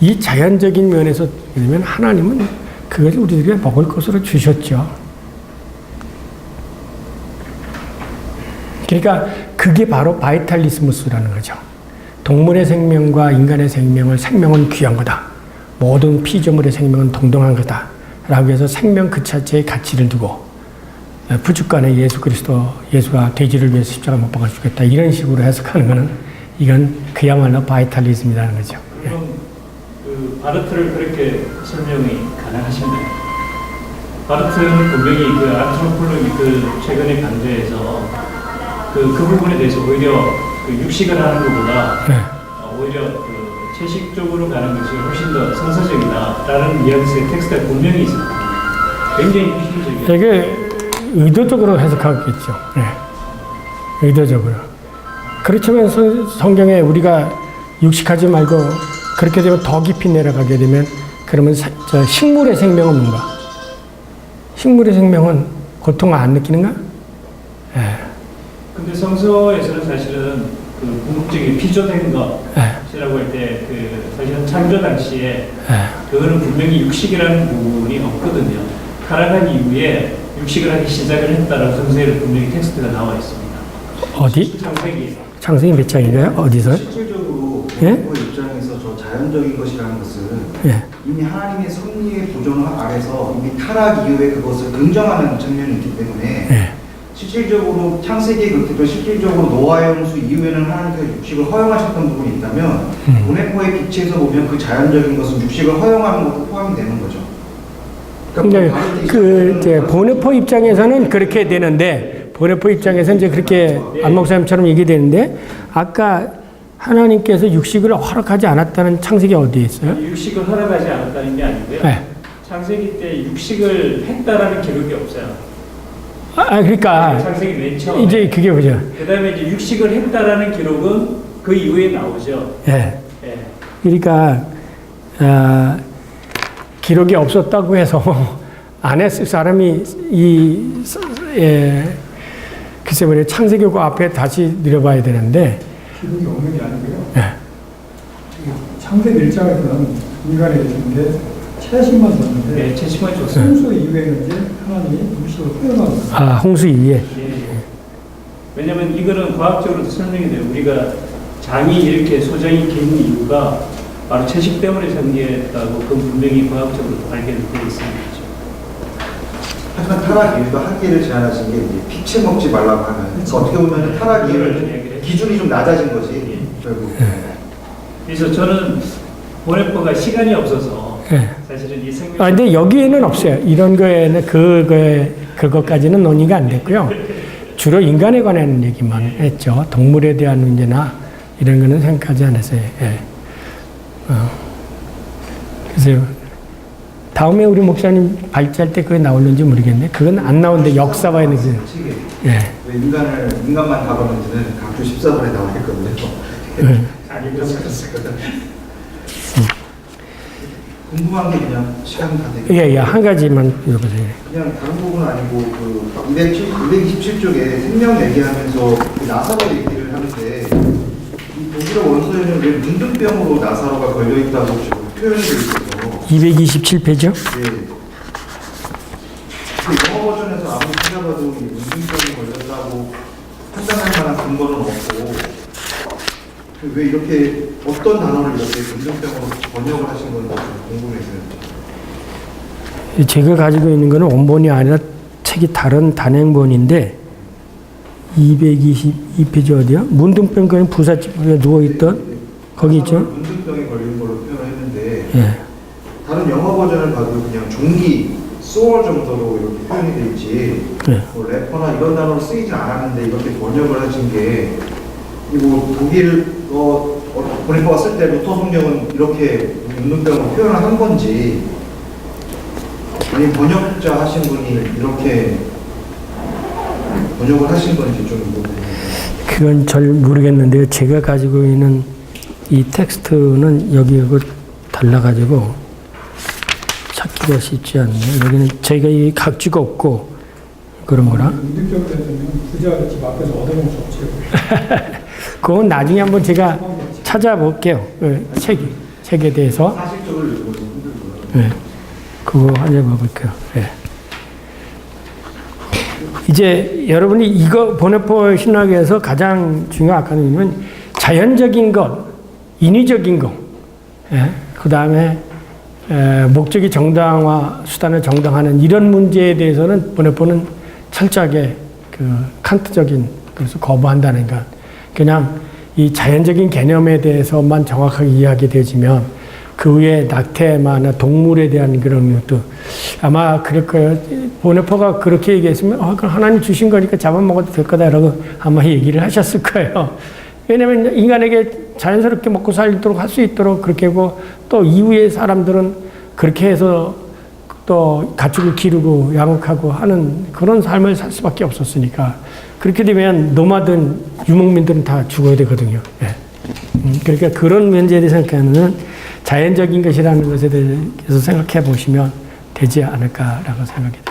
이 자연적인 면에서 보면 하나님은 그것을 우리들에게 먹을 것으로 주셨죠. 그러니까 그게 바로 바이탈리스무스라는 거죠. 동물의 생명과 인간의 생명은 귀한 거다. 모든 피조물의 생명은 동등한 거다. 라고 해서 생명 그 자체의 가치를 두고 부축간에 예수 그리스도, 예수가 돼지를 위해서 십자가 못 박아 죽겠다. 이런 식으로 해석하는 거는 이건 그야말로 바이탈리즘이라는 거죠. 그럼 그 바르트를 그렇게 설명이 가능하신가요? 바르트는 분명히 그 안트로폴로기 그 최근의 강좌에서 그 부분에 대해서 오히려 그 육식을 하는 것보다 오히려 그 채식적으로 가는 것이 훨씬 더 성서적이다라는 뉘앙스의 텍스트가 분명히 있습니다. 굉장히 미심적이에요. 되게 의도적으로 해석하겠죠. 네. 의도적으로. 그렇지만 성경에 우리가 육식하지 말고 그렇게 되면 더 깊이 내려가게 되면 그러면 식물의 생명은 뭔가? 식물의 생명은 고통을 안 느끼는가? 네. 근데 성서에서는 사실은 그 궁극적인 피조된 것이라고 할 때 그 사실은 창조 당시에 그거는 분명히 육식이라는 부분이 없거든요. 타락한 이후에 육식을 하기 시작을 했다라고 성서에 분명히 텍스트가 나와 있습니다. 어디? 창세기. 창세기 몇 장인가요? 어디서? 실질적으로 예? 부모의 입장에서 저 자연적인 것이라는 것은 예. 이미 하나님의 섭리의 보존 아래서 이미 타락 이후에 그것을 긍정하는 측면이 있기 때문에 예. 실질적으로 창세기의 그때도 실질적으로 노아의 홍수 이후에는 하나님께서 육식을 허용하셨던 부분이 있다면 보네포의 빛에서 보면 그 자연적인 것은 육식을 허용하는 것도 포함이 되는 거죠. 근데 이제 보네포 입장에서는 그렇게 되는데 보네포 입장에서는 이제 그렇게 안 목사님처럼 얘기되는데 아까 하나님께서 육식을 허락하지 않았다는 창세기 어디에 있어요? 육식을 허락하지 않았다는 게 아니고요. 네. 창세기 때 육식을 했다라는 기록이 없어요. 그러니까 창세기 맨 처음에. 이제 그게 뭐죠? 그다음에 이제 육식을 했다라는 기록은 그 이후에 나오죠. 예. 예. 그러니까 기록이 없었다고 해서 안 했을 사람이 글쎄 말이에요. 창세기고 앞에 다시 들여봐야 되는데 기록이 없는 게 아니고요. 예. 창세기 1장에서는 인간에 대해서 채식만 줬는데 네, 채식만 줬어요. 홍수 이후에는 이제 하나님이 육식을 허용하고 있어요. 홍수 이후에 예. 왜냐면 이거는 과학적으로도 설명이 돼요. 우리가 장이 이렇게 소장이 긴 이유가 바로 채식 때문에 생겼다고 그 분명히 과학적으로 발견되어 있습니다. 하지만 타락 이후도 한 개를 제한하신 게 이제 피채 먹지 말라고 하는 그러니까 어떻게 보면 타락 이후에 기준이 좀 낮아진 거지 결국. 그래서 저는 보네포가 시간이 없어서 예. 사실은 이 생명. 근데 여기에는 없어요. 이런 거에는 그것까지는 논의가 안 됐고요. 주로 인간에 관한 얘기만 했죠. 동물에 대한 문제나 이런 거는 생각하지 않았어요. 예. 그래서 다음에 우리 목사님 발제할 때 그게 나올는지 모르겠네. 그건 안 나오는데 역사와 있는 그. 책에 예. 왜 인간만 다루는지는 각주 14번에 나와 있거든요. 예. 아니 그랬거든. 궁금한 게 그냥 시간 다 되게. 예, 예. 한 가지만 여보세요. 그냥 다른 부분은 아니고 그 227쪽에 생명 얘기하면서 그 나사로 얘기를 하는데 이 독일어 원서에는 왜 문둥병으로 나사로가 걸려 있다고 지금 표현이 되어 있어서 227페이지요? 네. 그 영어 버전에서 아무리 찾아봐도 이 문둥병이 걸렸다고 판단할 만한 근거는 없고 왜 이렇게 어떤 단어를 이렇게 문둥병으로 번역을 하신 건지 좀 궁금해서요. 제가 가지고 있는 거는 원본이 아니라 책이 다른 단행본인데 222페이지 어디야? 문둥병 부잣집에 누워있던 거기 있죠? 문둥병이 걸린 걸로 표현했는데 예. 다른 영어 버전을 봐도 그냥 종기, 소월 정도로 이렇게 표현이 돼 있지 네. 뭐 래퍼나 이런 단어로 쓰이진 않았는데 이렇게 번역을 하신 게 이거 독일 보네포가 쓸 때 루터 성경은 이렇게 문둥병으로 표현을 한 건지 아니 번역자 하신 분이 이렇게 번역을 하신 건지 좀 궁금해요. 그건 잘 모르겠는데요. 제가 가지고 있는 이 텍스트는 여기하고 달라가지고 찾기가 쉽지 않네요. 여기는 저희가 이 각주가 없고 그런 거라. 문득적으로 되면 부자 집 앞에서 얻어먹을 수 없지. 그건 나중에 한번 제가 찾아볼게요. 그 책에 대해서. 사실적으로 읽어보기 힘들고요. 네. 그거 찾아볼게요. 네. 이제 여러분이 이거 보네포 신학에서 가장 중요한 아까는 자연적인 것, 인위적인 것, 예? 그 다음에 목적이 정당화, 수단을 정당화하는 이런 문제에 대해서는 보네포는 철저하게 그 칸트적인 그래서 거부한다는 것. 그냥 이 자연적인 개념에 대해서만 정확하게 이해하게 되어지면 그 위에 낙태나 동물에 대한 그런 것도 아마 그럴 거예요. 보네포가 그렇게 얘기했으면 그럼 하나님 주신 거니까 잡아먹어도 될 거다라고 아마 얘기를 하셨을 거예요. 왜냐하면 인간에게 자연스럽게 먹고 살도록 할 수 있도록 그렇게 하고 또 이후의 사람들은 그렇게 해서 또 가축을 기르고 양육하고 하는 그런 삶을 살 수밖에 없었으니까 그렇게 되면 노마든 유목민들은 다 죽어야 되거든요. 예. 그러니까 그런 문제에 대해 생각하면 자연적인 것이라는 것에 대해서 생각해 보시면 되지 않을까라고 생각이 듭니다.